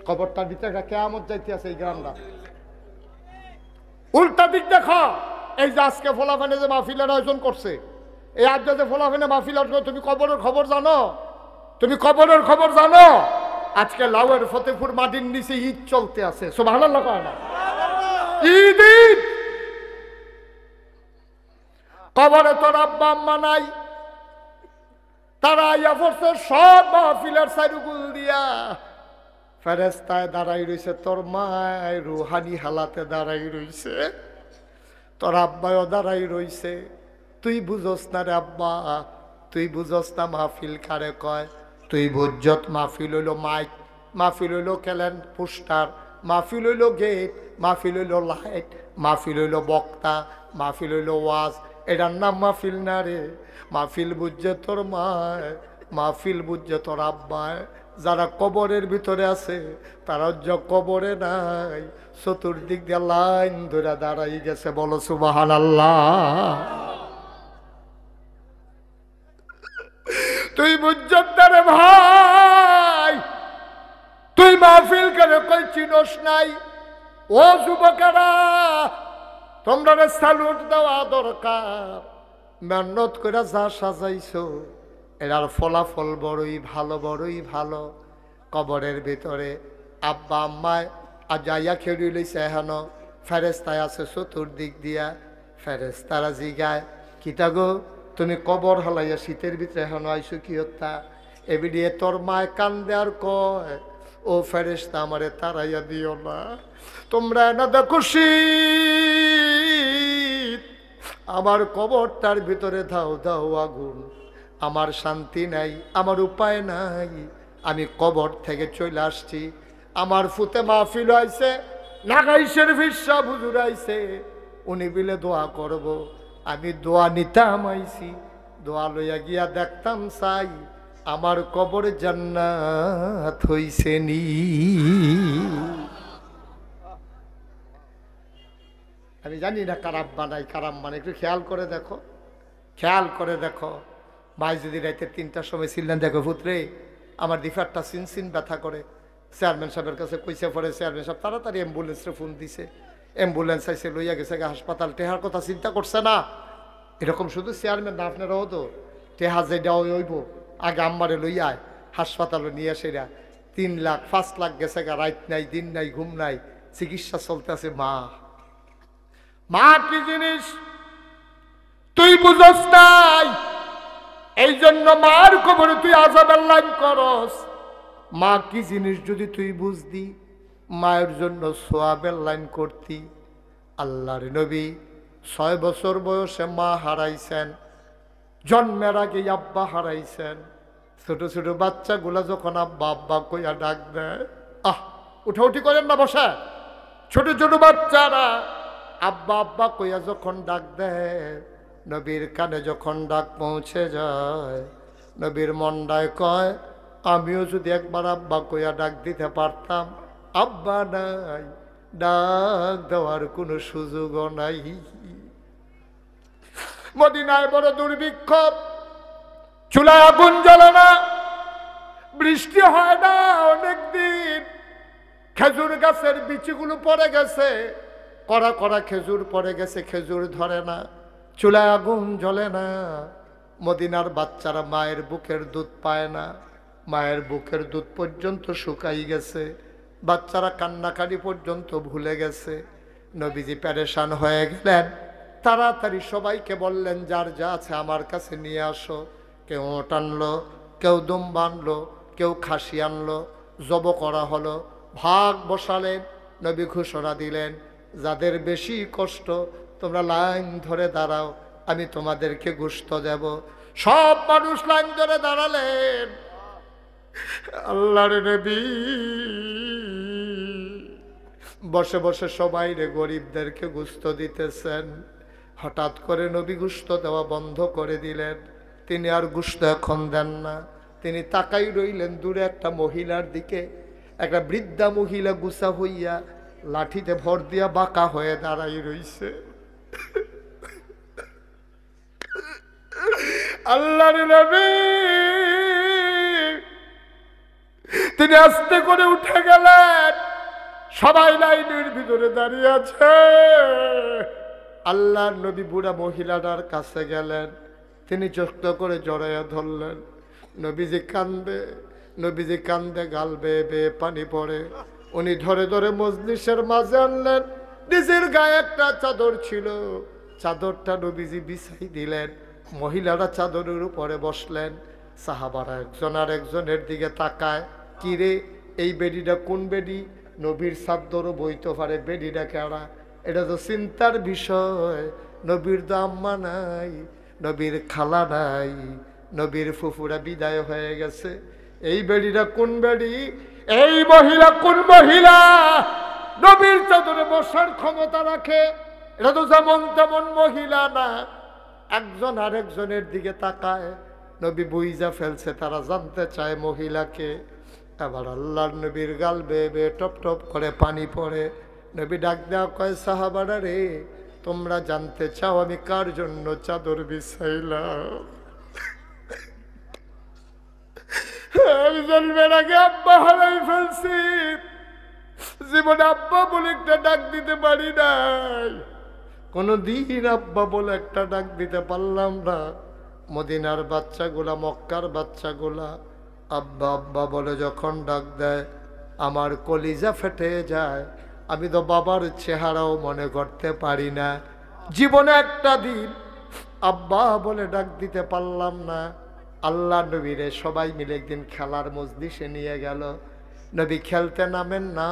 কবরটার ভিতরে কেয়ামত যাইতে আছে এই গ্রামটা। উল্টা দিক দেখো, এই যে আজকে ফলাফানে যে মাহফিলের আয়োজন করছে, এই আজ যে ফলাফানে মাহফিল আয়োজন, তুমি কবরের খবর জানো? তুমি কবরের খবর জানো? আজকে লাউয়ের ফতেপুর মাটির নিচে ঈদ চলতে আছে। সুবহানাল্লাহ কয় না? ঈদ কবরে তোর আব্বা আম্মা নাই, তারা আইয়া পড়ছে সব মাহফিলের সাইরুগুল দিয়া, ফেরেস্তায় দাঁড়াই রইছে, তোর মায় রুহানি হালাতে দাঁড়াই রইছে, তোর আব্বাও দাঁড়াই রইছে। তুই বুঝোস না রে আব্বা, তুই বুঝোস না মাহফিল কারে কয়। তুই বুঝত মাহফিল হইল মাইক, মাহফিল হইল ক্যালেন পোস্টার, মাহফিল হইল গেট, মাহফিল হইল লাইট, মাহফিল হইল বক্তা, মাহফিল হইল ওয়াজ। এটার নাম মাহফিল না রে। মাহফিল বুঝছে তোর মায়, মাহফিল বুঝছে তোর আব্বায়। যারা কবরের ভিতরে আছে তারা কবরে নাই, চতুর্দিক দিয়ে লাইন ধরে দাঁড়াই গেছে। বলো সুবহানাল্লাহ। তুই বুঝছত রে ভাই, তুই মাহফিল কেন কই চিনস নাই? ও যুবকেরা, তোমরা স্যালুট দেওয়া দরকার। মেহনত করে যা সাজাইছো এটার ফলাফল বড়ই ভালো, বড়ই ভালো। কবরের ভিতরে আব্বা আম্মায় যাইয়া খেড়ি লইছে, হেন ফেরেস্তায় আছে চতুর্দিক দিয়া। ফেরেস্তারা জিগায়, কিতা গো তুমি কবর হালাইয়া শীতের ভিতরে এখন আইসো কি হত্যা? এবিডিয়ে তোর মায় কান্দে আর কয়, ও ফেরেস্তা আমারে তারাইয়া দিও না, তোমরা না দেখো শীত, আমার কবরটার ভিতরে দাও দাও আগুন, আমার শান্তি নাই, আমার উপায় নাই, আমি কবর থেকে চলে আসছি। আমার ফুতে মাহফিল হয়েছে, নাগাইশের ভিসা হুজুর আইছে, উনি বিলে দোয়া করব, আমি দোয়া নিতাম আইছি, দোয়া লইয়া গিয়া দেখতাম চাই আমার কবর জান্নাত হইছে নি। আমি জানি না কারাম বানাই কারাম বানাই, একটু খেয়াল করে দেখো, খেয়াল করে দেখো। ভাই যদি রাইতে 3টার সময় ছিলেন, দেখো পুত্রে আমার দিফারটা সিন ব্যথা করে, চেয়ারম্যান সাহেবের কাছে কইসে পড়ে, চেয়ারম্যান সাহেব তাড়াতাড়ি অ্যাম্বুলেন্সে ফোন দিছে, অ্যাম্বুলেন্স আইসে লইয়া গেছে হাসপাতাল। টেহার কথা চিন্তা করছে না? এরকম শুধু চেয়ারম্যান না, আপনারাও তো টেহা যেটা হইব আগে আম্মারে লইয়ায় হাসপাতালে নিয়ে আসেরা 3 লাখ 5 লাখ গেছে গা, রাত নাই দিন নাই ঘুম নাই, চিকিৎসা চলতে আছে। মা কি জিনিস তুই বুঝস নাই, এই জন্য মার কবরে তুই আযাবের লাইন করস। মা কি জিনিস যদি তুই বুঝদি, মায়ের জন্য সোয়াবের লাইন করতি। আল্লাহর নবী 6 বছর বয়সে মা হারাইছেন, জন্মের আগে আব্বা হারাইছেন। ছোট ছোট বাচ্চাগুলা যখন আব্বা আব্বা কইয়া ডাক দেয়, উঠাউঠি করেন না, বসা। ছোট ছোট বাচ্চারা আব্বা আব্বা কইয়া যখন ডাক দেয়, নবীর কানে যখন ডাক পৌঁছে যায়, নবীর মনটায় কয়, আমিও যদি একবার আব্বা কইয়া ডাক দিতে পারতাম। আব্বা নাই, ডাক দেওয়ার কোনো সুযোগও নাই। মদিনায় বড় দুর্ভিক্ষ, চুলায় আগুন জ্বলে না, বৃষ্টি হয় না অনেকদিন। খেজুর গাছের বিচিগুলো পড়ে গেছে, কড়া কড়া খেজুর পড়ে গেছে, খেজুর ধরে না, চুলায় আগুন জ্বলে না। মদিনার বাচ্চারা মায়ের বুকের দুধ পায় না, মায়ের বুকের দুধ পর্যন্ত শুকাই গেছে, বাচ্চারা কান্নাকাটি পর্যন্ত ভুলে গেছে। নবীজি পেরেশান হয়ে গেলেন, তাড়াতাড়ি সবাইকে বললেন যার যা আছে আমার কাছে নিয়ে আসো। কেউ ওট আনলো, কেউ দুম্বা আনলো, কেউ খাসি আনলো, জব করা হলো, ভাগ বসালেন। নবী ঘোষণা দিলেন, যাদের বেশি কষ্ট তোমরা লাইন ধরে দাঁড়াও, আমি তোমাদেরকে গোশত দেব। সব মানুষ লাইন ধরে দাঁড়ালেন। আল্লাহর নবী বসে বসে সবাই রে গরিবদেরকে গোশত দিতেছেন। হঠাৎ করে নবী গোশত দেওয়া বন্ধ করে দিলেন। তিনি আর গোশত এখন দেন না। তিনি তাকাই রইলেন দূরে একটা মহিলার দিকে। একটা বৃদ্ধা মহিলা গুছা হইয়া লাঠিতে ভর দিয়া বাঁকা হয়ে দাঁড়াই রইছে। আল্লাহর নবী তিনি আস্তে করে উঠে গেলেন, সবাই লাইনের ভিতরে দাঁড়িয়ে আছে। আল্লাহর নবী বুড়া মহিলাটার কাছে গেলেন, তিনি যত্ন করে জড়াইয়া ধরলেন। নবীজি কান্দে, নবীজি কান্দে, গাল বেয়ে বেয়ে পানি পড়ে। উনি ধরে ধরে মজলিসের মাঝে আনলেন। নিজের গায়ে একটা চাদর ছিল, চাদরটা নবীজি বিছাই দিলেন। মহিলারা চাদরের উপরে বসলেন। সাহাবারা একজন আর একজনের দিকে তাকায়, কিরে এই বেডিটা কোন বেডি? নবীর চাদরও বইতে পারে, বেডিটা কেডা? এটা তো চিন্তার বিষয়। নবীর তো আম্মা নাই, নবীর খালা নাই, নবীর ফুফুরা বিদায় হয়ে গেছে। এই বেডিটা কোন বেডি? এই মহিলা কোন মহিলা নবীর চাদরে বসার ক্ষমতা রাখে? এটা তো যেমন তেমন মহিলা না। একজন আরেকজনের দিকে তাকায়, নবী বুইজা ফেলছে, তারা জানতে চায় মহিলাকে। আবার আল্লাহর নবীর গাল বেয়ে বেয়ে টপ টপ করে পানি পড়ে। নবী ডাক দেওয়া কয়, সাহাবারা রে, তোমরা জানতে চাও আমি কার জন্য চাদর বিছাইলাম? আমি জন্মের আগে আব্বা হারাই ফেলছি, জীবনে আব্বা বলে একটা ডাক দিতে পারি নাই, কোনদিন আব্বা বলে একটা ডাক দিতে পারলাম না। মদিনার বাচ্চাগুলা, মক্কার বাচ্চাগুলা আব্বা আব্বা বলে যখন ডাক দেয়, আমার কলিজা ফেটে যায়। আমি তো বাবার চেহারাও মনে করতে পারি না। জীবনে একটা দিন আব্বা বলে ডাক দিতে পারলাম না। আল্লাহ নবীরে সবাই মিলে একদিন খেলার মজলিসে নিয়ে গেল। নবী খেলতে নামেন না,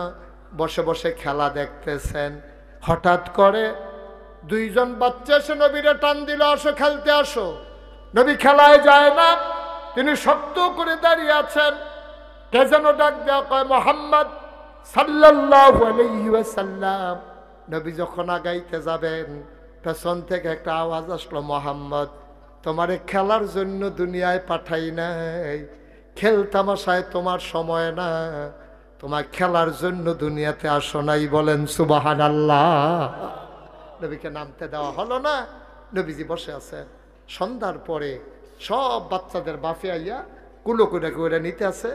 বসে বসে খেলা দেখতেছেন। হঠাৎ করে দুইজন বাচ্চা এসে নবীরে টান দিল, আসো খেলতে আসো। নবী খেলায় যায় না, তিনি শক্ত করে দাঁড়িয়ে আছেন। কে যেন ডাক দেওয়া কয়, মুহাম্মদ সাল্লাল্লাহু আলাইহি ওয়াসাল্লাম। নবী যখন আগাইতে যাবেন, পেছন থেকে একটা আওয়াজ আসলো, মুহাম্মদ তোমারে খেলার জন্য দুনিয়ায় পাঠাই নাই, খেল তামাশায় তোমার সময় না, তোমার খেলার জন্য দুনিয়াতে আসো নাই। বলেন সুবহানাল্লাহ। নবীকে নামতে দেওয়া হলো না। নবীজি বসে আছেন। সন্ধ্যার পরে সব বাচ্চাদের বাফে আইয়া কুলো করে করে নিতে আছে।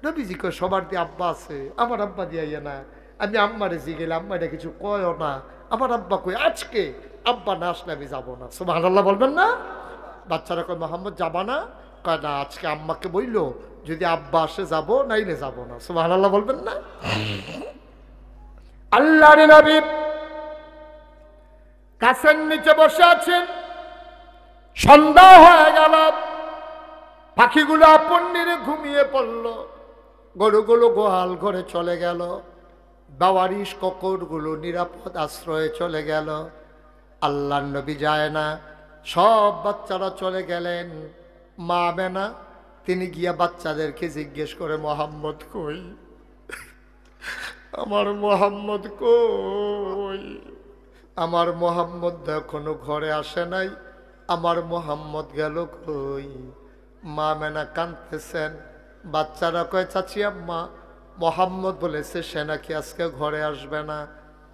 নবীজি কয়, সবার দিয়ে আব্বা আছে, আমার আব্বা দিয়ে আইয়া না। আমি আম্মারে জিগেলে আম্মারে কিছু কয়ও না। আমার আব্বা কই, আজকে আব্বা না আসলে আমি যাবো না। সুবহানাল্লাহ বলবেন না? বাচ্চারা কয়, মোহাম্মদ যাবা না? কয় না, আজকে আম্মাকে বললো যদি আব্বা আসে যাবো, নাইলে যাবো না। সুবহানাল্লাহ বলবেন না? আল্লাহর নবী গাছের নিচে বসে আছেন। সন্ধ্যা হয়ে গেল, পাখিগুলো আপন নিরে ঘুমিয়ে পড়ল, গরুগুলো গোহাল ঘরে চলে গেল, বাওয়ারিশ ককরগুলো নিরাপদ আশ্রয়ে চলে গেল। আল্লাহর নবী যায় না, সব বাচ্চারা চলে গেলেন। মা আমেনা তিনি গিয়া বাচ্চাদেরকে জিজ্ঞেস করে, মোহাম্মদ কই? আমার মোহাম্মদ কই? আমার মোহাম্মদ এখনো ঘরে আসে নাই, আমার মোহাম্মদ গেল কই? মা আমেনা কাঁদতেছেন। বাচ্চারা কয়, চাচি আম্মা মোহাম্মদ বলেছে সে নাকি আজকে ঘরে আসবে না।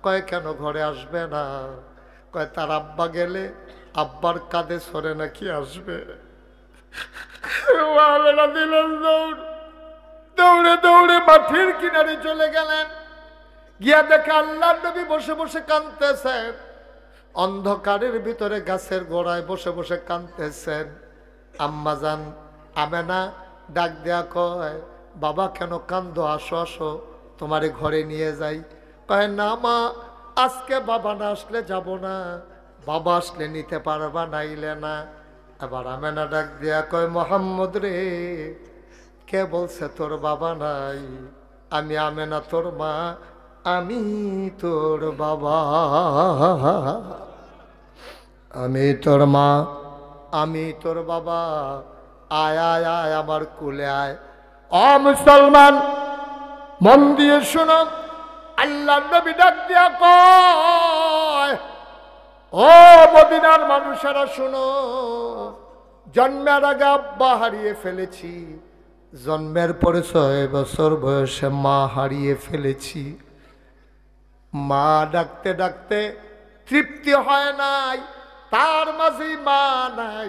কয় কেন ঘরে আসবে না? কয় তার আব্বা গেলে আব্বার কাঁধে সরে নাকি আসবে। মা আমেনা দিলেন দৌড়, দৌড়ে দৌড়ে মাঠের কিনারে চলে গেলেন। গিয়া দেখে আল্লাহর নবী বসে বসে কাঁদতেছেন, অন্ধকারের ভিতরে গাছের গোড়ায় বসে বসে কাঁদতেছেন। আম্মাজান আমেনা ডাক দেয়া কয়, বাবা কেন কান্দো, আসো আসো তোমারে ঘরে নিয়ে যাই। কয় না মা, আজকে বাবা না আসলে যাব না, বাবা আসলে নিতে পারবা নাইলে না। আবার আমেনা ডাক দেয়া কয়, মোহাম্মদ রে, কে বলছে তোর বাবা নাই? আমি আমেনা তোর মা, আমি তোর বাবা, আমি তোর মা, আমি তোর বাবা। আয় আয় আয় আমার কুলে আয়। ও মুসলমান, মন দিয়ে শোনো, আল্লাহ নবী ডাক দিয়া কয়, ও মদিনার মানুষেরা শোনো, জন্মের আগে আব্বা হারিয়ে ফেলেছি, জন্মের পরে 6 বছর বয়সে মা হারিয়ে ফেলেছি। মা ডাকতে ডাকতে তৃপ্তি হয় নাই, তার মাঝেই মা নাই।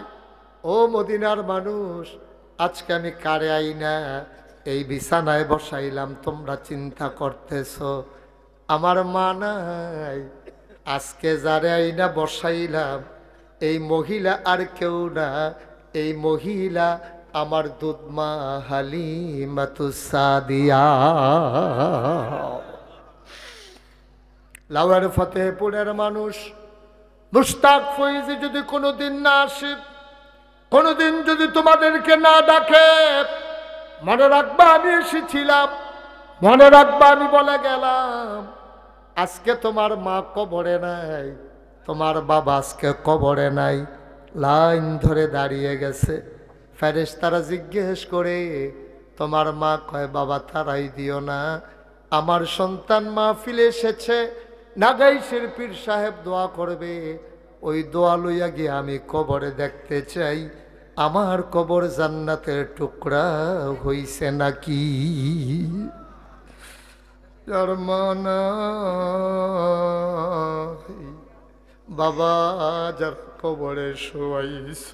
ও মদিনার মানুষ, আজকে আমি কারে আইনা এই বিছানায় বসাইলাম, তোমরা চিন্তা করতেছ আমার মা নাই। আজকে যারে আইনা বসাইলাম এই মহিলা আর কেউ না, এই মহিলা আমার দুধমা হালিমাতুস সাদিয়া। লাউয়ার ফতেহপুরের মানুষ মুশতাক ফৈজি যদি কোনোদিন না আসে, কোনোদিন যদি তোমাদেরকে না ডাকে, মনে রাখবা আমি এসেছিলাম, মনে রাখবা আমি বলে গেলাম। আজকে তোমার মা কবরে নাই, তোমার বাবা আজকে কবরে নাই, লাইন ধরে দাঁড়িয়ে গেছে। ফেরেশতারা জিজ্ঞেস করে, তোমার মা? কয়, বাবা তারাই দিও না, আমার সন্তান মাহফিলে এসেছে, নাগাইশের পীর সাহেব দোয়া করবে, ওই দোয়া লইয়া গিয়ে আমি কবরে দেখতে চাই আমার কবর জান্নাতের টুকরা হইছে নাকি। বাবা যার কবরে শোয়াইছ,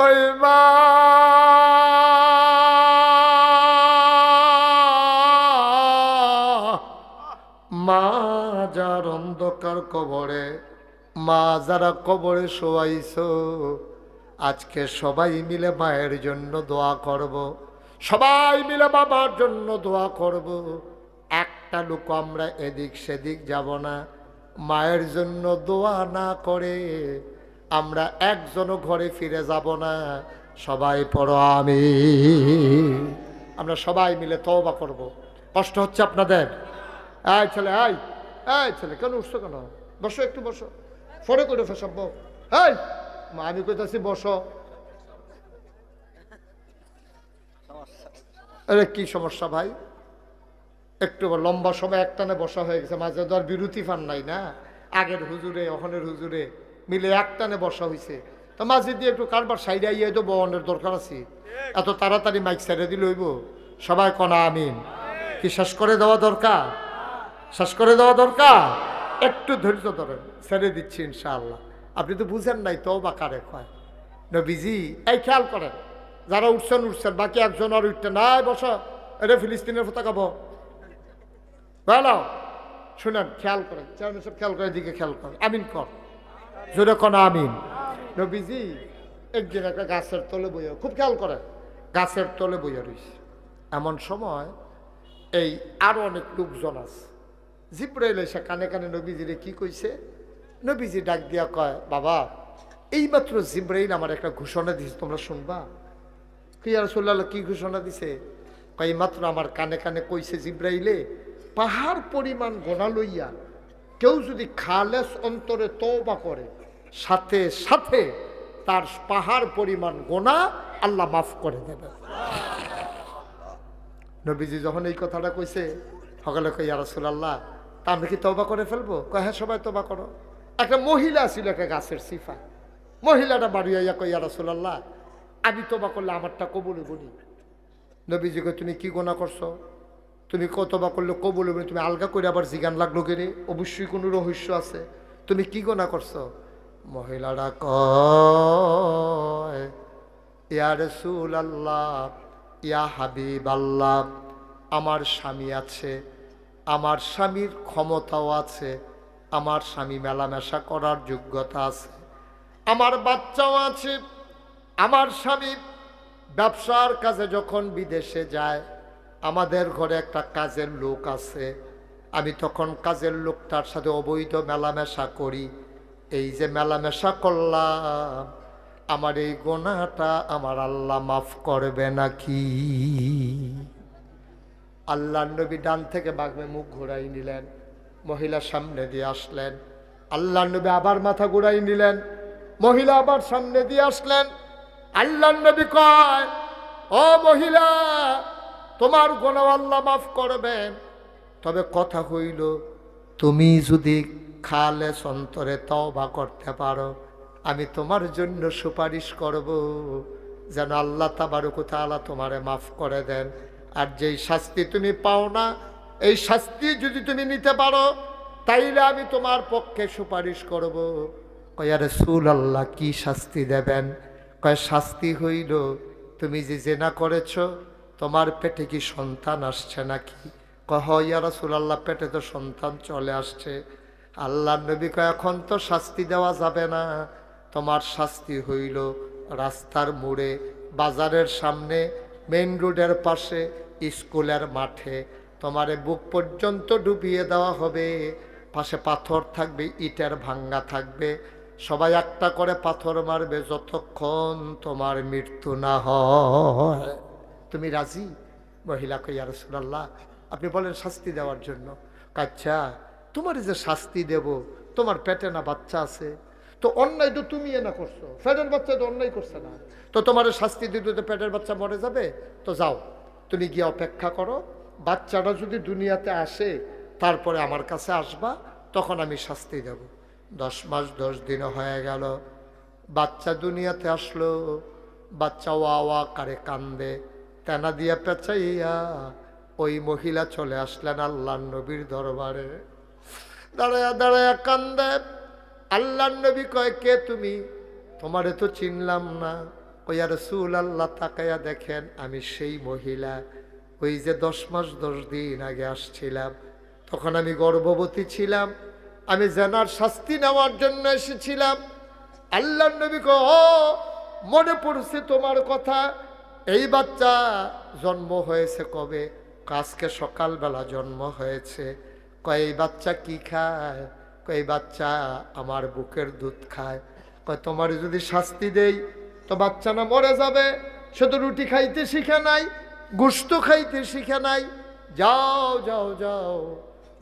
ওই মা যার অন্ধকার কবরে, মা যারা কবরে শোয়াইছ, আজকে সবাই মিলে মায়ের জন্য দোয়া করব, সবাই মিলে বাবার জন্য দোয়া করব। একটা লোক আমরা এদিক সেদিক যাব না, মায়ের জন্য দোয়া না করে আমরা একজনও ঘরে ফিরে যাব না। সবাই পড়ো আমিন। আমরা সবাই মিলে তওবা করব। কষ্ট হচ্ছে আপনাদের? এই ছেলে, এই ছেলে, কেন উঠছো কেন? বসো, একটু বসো, ফোনে করে ফেসব। এই মা, আমি কইতাছি বসো। আরে কি সমস্যা ভাই? একটু লম্বা সময় একটানে বসা হয়ে গেছে, মাঝে তো আর বিরতি ফান নাই না। আগের হুজুরে ওখানের হুজুরে মিলে একটানে বসা হয়েছে, তো মাঝে দিয়ে একটু কারবার সাইডে আইয়ে তো বহনের দরকার আছে। এত তাড়াতাড়ি মাইক সাইডে দিলে হইব? সবাই কনা আমিন। কি শেষ করে দেওয়া দরকার? শেষ করে দেওয়া দরকার। একটু ধৈর্য ধরেন, ছেড়ে দিচ্ছি ইনশাআল্লাহ। আপনি তো বুঝেন নাই তওবা কারে কয়। নবীজি এই খেয়াল করেন, যারা উঠছেন উঠছেন, বাকি একজন আর উঠতে নাই। বসো, এটা ফিলিস্তিনের পতাকা বহ। ভালো শুনেন, খেয়াল করেন, চেয়ারম্যান সাহেব খেয়াল করে, দিকে খেয়াল করেন, আমিন কর, জোরে কোন আমিন। নবীজি একদিন একটা গাছের তলে বইয়া, খুব খেয়াল করেন, গাছের তলে বইয়া রয়েছে। এমন সময় এই আরো অনেক লোকজন আছে। জিব্রাইল এসে কানে কানে নবীজিরে কি কইছে? নবীজি ডাক দিয়া কয়, বাবা এইমাত্র জিব্রাইল আমার একটা ঘোষণা দিছে, তোমরা শুনবা। কি ইয়া রাসূলুল্লাহ, কি ঘোষণা দিছে? কয়, মাত্র আমার কানে কানে কইছে জিব্রাইলে, পাহাড় পরিমাণ গোনা লইয়া কেউ যদি খালেস অন্তরে তওবা করে, সাথে সাথে তার পাহাড় পরিমাণ গোনা আল্লাহ মাফ করে দেবে। নবীজি যখন এই কথাটা কইছে, সকালে কই, ইয়া রাসূলুল্লাহ, তা আমরা কি তওবা করে ফেলবো? কয়, হ্যাঁ সবাই তওবা করো। একটা মহিলা ছিল একটা গাছের সিফা, মহিলাটা বাড়ি আইয়া কই, ইয়া রাসূলুল্লাহ, আমি তওবা করলে আমারটা কবুল হইব নি? নবীজি কই, তুমি কি গোনা করছো? তুমি কতবা করলে কবুল হবে, তুমি আলগা করে আবার জিগান লাগলো কে রে? অবশ্যই কোনো রহস্য আছে। তুমি কি গোনা করছো? মহিলারা কয়, ইয়া রাসূলুল্লাহ, ইয়া হাবিবাল্লাহ, আমার স্বামী আছে, আমার স্বামীর ক্ষমতাও আছে, আমার স্বামী মেলামেশা করার যোগ্যতা আছে, আমার বাচ্চাও আছে। আমার স্বামী ব্যবসার কাজে যখন বিদেশে যায়, আমাদের ঘরে একটা কাজের লোক আছে, আমি তখন কাজের লোকটার সাথে অবৈধ মেলামেশা করি। এই যে মেলামেশা করলাম, আমার এই গোনাটা আমার আল্লাহ মাফ করবে নাকি? আল্লাহ নবী ডান থেকে বাগমে মুখ ঘুরাই নিলেন, মহিলা সামনে দিয়ে আসলেন। আল্লাহ নবী আবার মাথা ঘুরাই নিলেন, মহিলা আবার সামনে দিয়ে আসলেন। আল্লাহ নবী কয়, ও মহিলা, তোমার গোনা আল্লাহ মাফ করবেন, তবে কথা হইল তুমি যদি খালে অন্তরে তওবা করতে পারো, আমি তোমার জন্য সুপারিশ করব যেন আল্লাহ তাবারক ওয়া তাআলা তোমারে মাফ করে দেন। আর যেই শাস্তি তুমি পাও না, এই শাস্তি যদি তুমি নিতে পারো, তাইলে আমি তোমার পক্ষে সুপারিশ করব। কয়, রাসূলুল্লাহ, কি শাস্তি দেবেন? কয়, শাস্তি হইল তুমি যে জেনা করেছ, তোমার পেটে কি সন্তান আসছে নাকি? কয়, হ ইয়া রাসূলুল্লাহ, পেটে তো সন্তান চলে আসছে। আল্লাহ নবী কয়, এখন তো শাস্তি দেওয়া যাবে না, তোমার শাস্তি হইল রাস্তার মোড়ে, বাজারের সামনে, মেইন রোডের পাশে, স্কুলের মাঠে তোমারে বুক পর্যন্ত ডুবিয়ে দেওয়া হবে। পাশে পাথর থাকবে, ইটের ভাঙ্গা থাকবে, সবাই একটা করে পাথর মারবে যতক্ষণ তোমার মৃত্যু না হয়। তুমি রাজি? মহিলা কই, ইয়া রাসূলুল্লাহ, আপনি বলেন শাস্তি দেওয়ার জন্য। আচ্ছা, তোমার যে শাস্তি দেব, তোমার পেটে না বাচ্চা আছে, তো অন্যায় তো তুমি না করছো, পেটের বাচ্চা তো অন্যায় করছে না, তো তোমার শাস্তি দিতে তো পেটের বাচ্চা মরে যাবে। তো যাও, তুমি গিয়ে অপেক্ষা করো, বাচ্চাটা যদি দুনিয়াতে আসে তারপরে আমার কাছে আসবা, তখন আমি শাস্তি দেব। 10 মাস 10 দিন হয়ে গেল, বাচ্চা দুনিয়াতে আসলো। বাচ্চা ওয়া ওয়া করে কান্দে, তেনা দিয়া পেঁচাইয়া ওই মহিলা চলে আসলেন আল্লাহর নবীর দরবারে। দাঁড়ায়া দাঁড়ায়া কান্দে। আল্লাহর নবী কয়, কে তুমি? তোমারে তো চিনলাম না। কই, ইয়া রাসূলুল্লাহ, তাকায়া দেখেন, আমি সেই মহিলা, ওই যে 10 মাস 10 দিন আগে আসছিলাম, তখন আমি গর্ভবতী ছিলাম, আমি জেনার শাস্তি নেওয়ার জন্য এসেছিলাম। আল্লাহর নবী কয়, ও মনে পড়ছে তোমার কথা, এই বাচ্চা জন্ম হয়েছে কবে? আজকে সকালবেলা জন্ম হয়েছে। কয়, এই বাচ্চা কি খায়? কয়, এই বাচ্চা আমার বুকের দুধ খায়। কয়, তোমার যদি শাস্তি দেই তো বাচ্চা না মরে যাবে? সে তো রুটি খাইতে শিখে নাই, গোশত খাইতে শিখে নাই। যাও যাও যাও,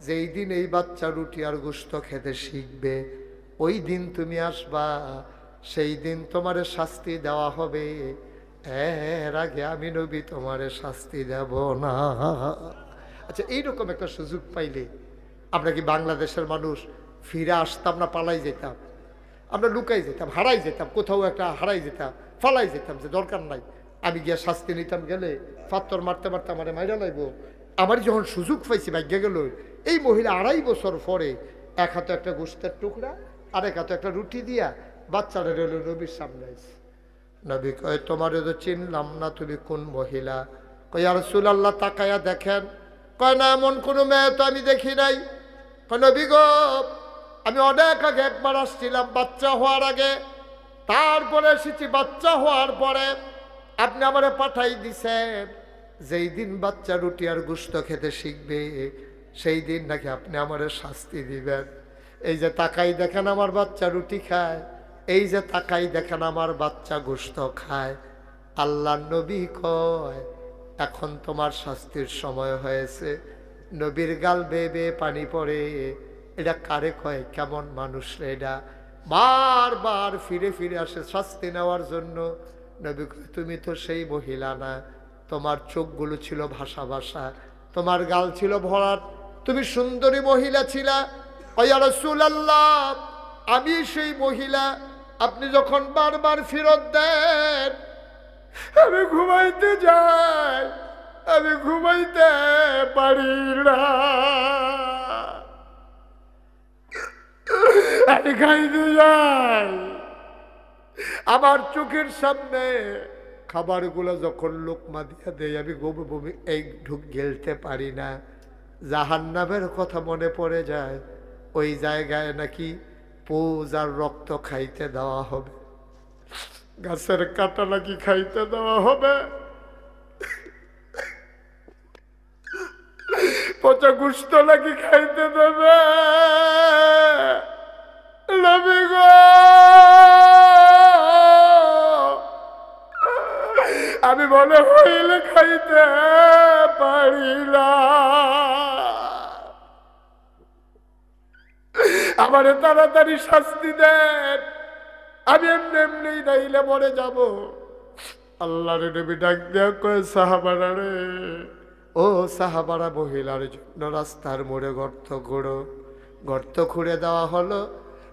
যেই দিন এই বাচ্চা রুটি আর গোশত খেতে শিখবে, ওই দিন তুমি আসবা, সেই দিন তোমারে শাস্তি দেওয়া হবে। এর আগে আমি নবী তোমারে শাস্তি দেব না। আচ্ছা, এইরকম একটা সুযোগ পাইলে আমরা কি বাংলাদেশের মানুষ ফিরে আসতাম না পালাই যেতাম? আমরা লুকাই যেতাম, হারাই যেতাম, কোথাও একটা হারাই যেতাম, ফালাই যেতাম, যে দরকার নাই, আমি গিয়ে শাস্তি নিতাম, গেলে ফাত্তর মারতে মারতে আমার মাইরা লাগবো। আমার যখন সুযোগ পাইছি ভাগ্য গেল, এই মহিলা 2.5 বছর পরে এক হাতে একটা গোশতের টুকরা আর এক হাতে একটা রুটি দিয়া বাচ্চারা রইল নবীর সামনে আইছে। নবী কয়, তোমারে তো চিনলাম না, তুমি কোন মহিলা? কয়, ইয়া রাসূলুল্লাহ, তাকায়া দেখেন। কয়, না, এমন কোনো মেয়ে তো আমি দেখি নাই। কয়, নবী গো, আমি অনেক আগে একবার আসছিলাম বাচ্চা হওয়ার আগে, তারপরে এসেছি বাচ্চা হওয়ার পরে। আপনি আমারে পাঠাই দিছেন, যেই দিন বাচ্চা রুটি আর গোশত খেতে শিখবে, সেই দিন নাকি আপনি আমারে শাস্তি দিবেন। এই যে তাকাই দেখেন আমার বাচ্চা রুটি খায়, এই যে তাকাই দেখেন আমার বাচ্চা গোশত খায়। আল্লাহর নবী কয়, এখন তোমার শাস্তির সময় হয়েছে। নবীর গাল বেয়ে বেয়ে পানি পড়ে। এটা কারে কয়? কেমন মানুষ রে এটা? বারবার ফিরে ফিরে আসে শাস্তি নেওয়ার জন্য। নবী কয়, তুমি তো সেই মহিলা না, তোমার চোখগুলো ছিল ভাষা ভাষা, তোমার গাল ছিল ভরাট, তুমি সুন্দরী মহিলা ছিলা। ইয়া রাসূলুল্লাহ, আমি সেই মহিলা। আপনি যখন বারবার ফেরত দেন, আমি ঘুমাইতে যাই, আমি ঘুমাইতে পারি না, আমি খাইতে যাই। আমার চোখের সামনে খাবারগুলো যখন লোকমা দিয়া দেয় আমি বমি বমি এই ঢুক গেলতে পারি না। জাহান্নামের কথা মনে পড়ে যায়। ওই জায়গায় নাকি পোজ আর রক্ত খাইতে দেওয়া হবে, গাছের কাঁটা নাকি খাইতে দেওয়া হবে, পচা গুস্ত নাকি খাইতে দেবে। নবী গো, আমি মনে হইলে খাইতে পারি না, আমারে তাড়াতাড়ি শাস্তি দেন, আমি এমনি এমনি নাইলে মরে যাব। আল্লাহর নবী ডাক দেয়া কয় সাহাবারা রে, ও সাহাবারা, মহিলার জন্য রাস্তার মোড়ে গর্ত খুঁড়ো। গর্ত খুঁড়ে দেওয়া হলো।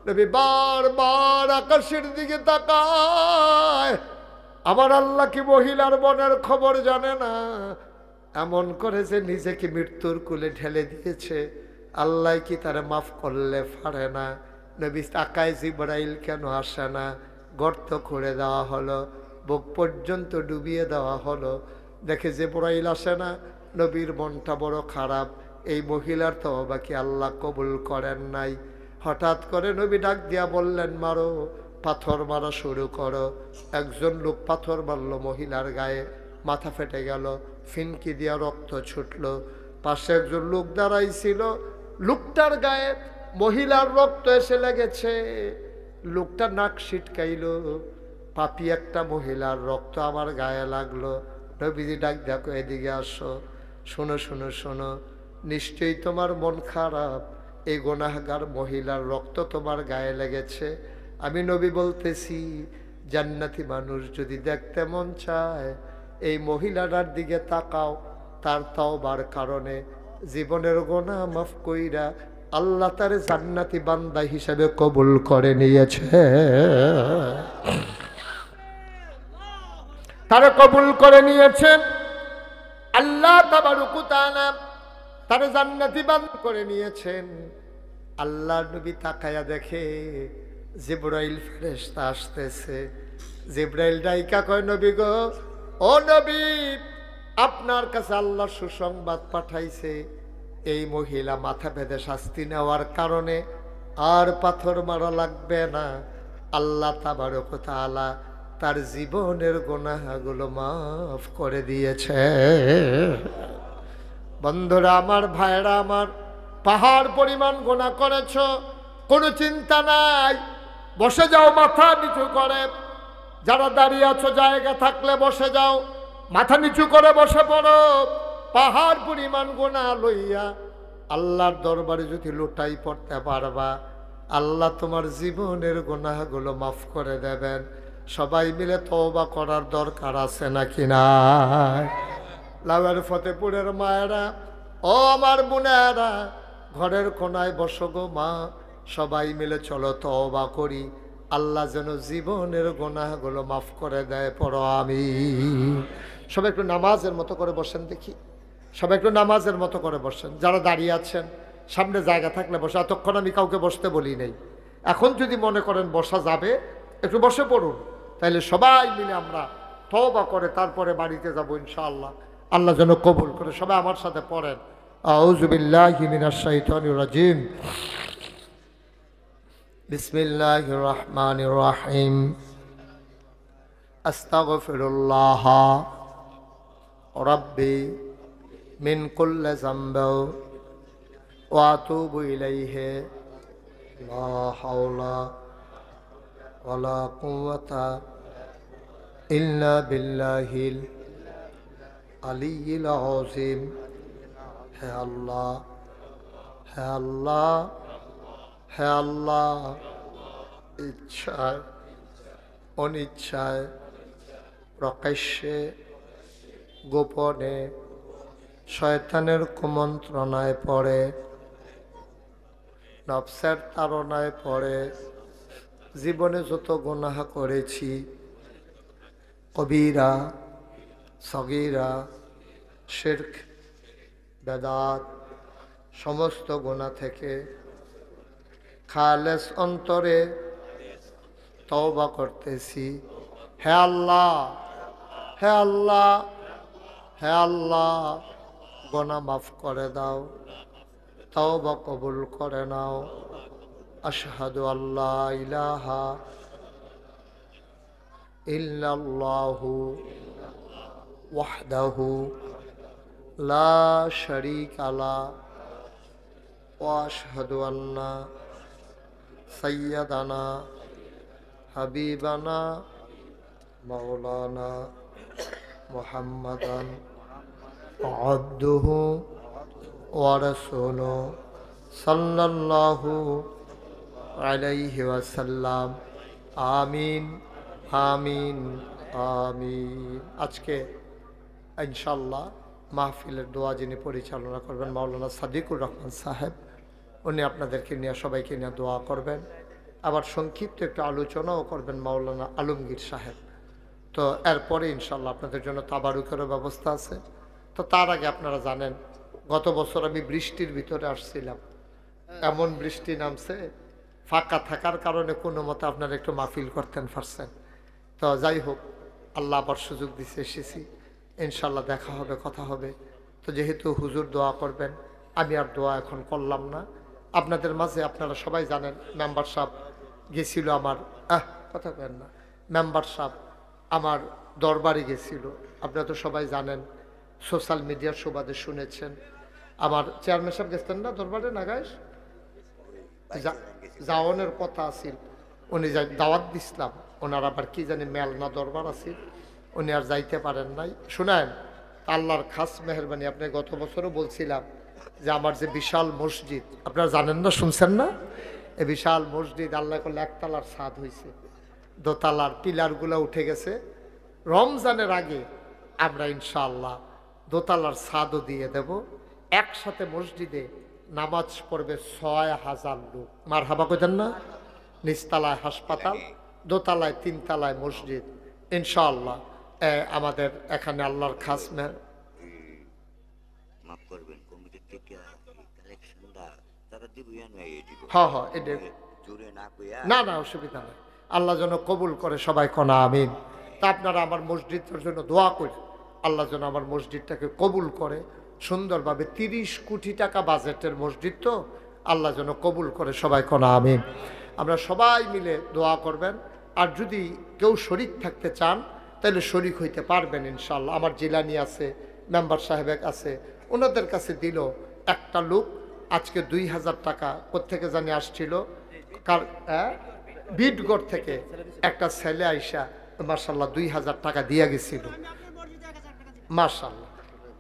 নবী বারবার আকাশের দিকে তাকায়। আমার আল্লাহ কি মহিলার মনের খবর জানে না? এমন করেছে নিজেকে মৃত্যুর কোলে ঢেলে দিয়েছে। আল্লাহ কি তারে মাফ করলে পারে না? নবী তাকায়, জিবরাইল কেন আসে না? গর্ত খুঁড়ে দেওয়া হলো, বুক পর্যন্ত ডুবিয়ে দেওয়া হলো। দেখে জিবরাইল আসে না। নবীর মনটা বড় খারাপ, এই মহিলার তওবা কি আল্লাহ কবুল করেন নাই? হঠাৎ করে নবী ডাক দিয়া বললেন, মারো, পাথর মারা শুরু করো। একজন লোক পাথর মারল মহিলার গায়ে, মাথা ফেটে গেল, ফিনকি দিয়া রক্ত ছুটল। পাশে একজন লোক দাঁড়াইছিল, লোকটার গায়ে মহিলার রক্ত এসে লেগেছে। লোকটা নাক ছিটকাইল, পাপি একটা মহিলার রক্ত আমার গায়ে লাগলো। নবীজি ডাক দেখো, এদিকে আসো, শোনো শোনো শোনো, নিশ্চয়ই তোমার মন খারাপ, এই গুনাহগার মহিলার রক্ত তোমার গায়ে লেগেছে। আমি নবী বলতেছি, জান্নাতি মানুষ যদি দেখতে মন চায়, এই মহিলাটার দিকে তাকাও। তার তওবার কারণে জীবনের গুনাহ মাফ কইরা আল্লাহ তার জান্নাতি বান্দা হিসেবে কবুল করে নিয়েছে। তারা কবুল করে নিয়েছেন আল্লাহ তাবারক তাআলা, তারা জান্নাতি বান্দা করে নিয়েছেন। আল্লাহর নবী তাকায়া দেখে জিবরাইল ফেরেশতা আসতেছে। জিবরাইল ডাইকা কয়, নবী গো, ও নবী, আপনার কাছে আল্লাহ সুসংবাদ পাঠাইছে, এই মহিলা মাথা বেঁধে শাস্তি নেওয়ার কারণে আর পাথর মারা লাগবে না। আল্লাহ তাবারক তাআলা তার জীবনের গুনাহগুলো মাফ করে দিয়েছে। বন্ধুরা আমার, ভাইরা আমার, পাহাড় পরিমাণ গুনাহ করেছ, কোনো চিন্তা নাই, বসে যাও মাথা নিচু করে। যারা দাঁড়িয়ে আছো জায়গা থাকলে বসে যাও, মাথা নিচু করে বসে পড়ো। পাহাড় পরিমাণ গুনাহ লইয়া আল্লাহর দরবারে যদি লুটাই পড়তে পারবা, আল্লাহ তোমার জীবনের গুনাহগুলো মাফ করে দেবেন। সবাই মিলে তওবা করার দরকার আছে নাকি নাই? লাউয়ের ফতেপুরের মায়েরা, ও আমার বোনেরা, ঘরের কোনায় বসো গো মা, সবাই মিলে চলো তওবা করি, আল্লাহ যেন জীবনের গুনাহগুলো মাফ করে দেয়। পড়ো আমিন। সবাই একটু নামাজের মতো করে বসেন দেখি, সবাই একটু নামাজের মতো করে বসেন। যারা দাঁড়িয়ে আছেন সামনে জায়গা থাকলে বসে, এতক্ষণ আমি কাউকে বসতে বলি নেই। এখন যদি মনে করেন বসা যাবে, একটু বসে পড়ুন, তাইলে সবাই মিলে আমরা তওবা করে তারপরে বাড়িতে যাব ইনশাআল্লাহ। আল্লাহ যেন কবুল করে। সবাই আমার সাথে পড়েন, আউযু বিল্লাহি মিনাশ শাইতানির রাজিম, বিসমিল্লাহির রহমানির রহিম, আস্তাগফিরুল্লাহ রাব্বি মিন কুল্লি যামবি ওয়া আতুবু ইলাইহি, লা হাওলা ওয়ালা কুওয়াতা ইল্লা বিল্লাহিল আলিয়্যিল আযীম। হে আল্লাহ, হে আল্লাহ, হে আল্লাহ, ইচ্ছায় অনিচ্ছায়, প্রকাশ্যে গোপনে শয়তানের কুমন্ত্রণায় পড়ে, নফসের তাড়নায় পড়ে জীবনে যত গুনাহ করেছি, কবিরা সগীরা, শিরক, বেদাত সমস্ত গুনাহ থেকে খালেস অন্তরে তওবা করতেছি। হে আল্লাহ, হে আল্লাহ, হে আল্লাহ, গুনাহ মাফ করে দাও, তওবা কবুল করে নাও। আশহাদু আল্লা ইলাহা ইল্লাল্লাহু ওয়াহদাহু লা শারীকা লাহু ওয়া আশহাদু আন্না সাইয়্যিদানা হাবিবানা মাওলানা মুহাম্মাদান আবদুহু ওয়া রাসূলুহু সাল্লাল্লাহু আলাইহি ওয়াসাল্লাম। আমিন, আমিন, আমিন। আজকে ইনশাআল্লাহ মাহফিলের দোয়া যিনি পরিচালনা করবেন মাওলানা সাদিকুর রহমান সাহেব, উনি আপনাদেরকে নিয়ে সবাইকে নিয়ে দোয়া করবেন। আবার সংক্ষিপ্ত একটু আলোচনাও করবেন মাওলানা আলমগীর সাহেব। তো এরপরে ইনশাআল্লাহ আপনাদের জন্য তাবারুকেরও ব্যবস্থা আছে। তো তার আগে আপনারা জানেন গত বছর আমি বৃষ্টির ভিতরে আসছিলাম, এমন বৃষ্টি নামছে, ফাঁকা থাকার কারণে কোনো মতে আপনারা একটু মাহফিল করতেন পারছেন। তো যাই হোক, আল্লাহ আবার সুযোগ দিতে এসেছি, ইনশাল্লাহ দেখা হবে, কথা হবে। তো যেহেতু হুজুর দোয়া করবেন, আমি আর দোয়া এখন করলাম না। আপনাদের মাঝে আপনারা সবাই জানেন মেম্বার সাহেব গেছিল আমার, কথা কেন না, মেম্বার সাহেব আমার দরবারে গেছিল। আপনারা তো সবাই জানেন, সোশ্যাল মিডিয়ার সুবাদে শুনেছেন। আমার চেয়ারম্যান সাহেব গেছেন না দরবারে, নাগাইশ যাওয়ানোর কথা আছিল, উনি দাওয়াত দিছিলাম, ওনার আবার কি জানি মেলনা দরবার আছিল, উনি আর যাইতে পারেন নাই। শুনেন, আল্লাহর খাস মেহরবানি, আপনি গত বছরও বলছিলাম যে আমার যে বিশাল মসজিদ, আপনারা জানেন না, শুনছেন না, এই বিশাল মসজিদ আল্লাহ করলে একতলার ছাদ হয়েছে, দোতলার পিলারগুলো উঠে গেছে। রমজানের আগে আমরা ইনশাআল্লাহ দোতলার ছাদও দিয়ে দেব। একসাথে মসজিদে নামাজ পড়বে ৬,০০০ লোক। মারহাবা কইতেন না? নিচতলায় হাসপাতাল, দোতলায় ৩ তলায় মসজিদ ইনশাআল্লাহ। আমাদের এখানে আল্লাহর খাস মেহর, মাফ করবেন, কমিটি থেকে কালেকশনটা তারা দিবই না, এই দিব। হ্যাঁ হ্যাঁ, এটা জুড়ে না কইয়া না না, অসুবিধা নেই। আল্লাহ যেন কবুল করে, সবাই কনা আমিন। তা আপনারা আমার মসজিদের জন্য দোয়া করেন, আল্লাহ যেন আমার মসজিদটাকে কবুল করে সুন্দরভাবে। 30 কোটি টাকা বাজেটের মসজিদ, তো আল্লাহ যেন কবুল করে, সবাই কনা আমিন। আমরা সবাই মিলে দোয়া করবেন। আর যদি কেউ শরীক থাকতে চান তাহলে শরীক হইতে পারবেন ইনশাআল্লাহ। আমার জিলানি আছে, মেম্বার সাহেব আছে, ওনাদের কাছে দিল। একটা লোক আজকে 2000 টাকা কোত্থেকে জানি আসছিল, কার বিটগড় থেকে একটা ছেলে আইসা মাশাআল্লাহ 2000 টাকা দিয়ে গেছিল। মাশাআল্লাহ,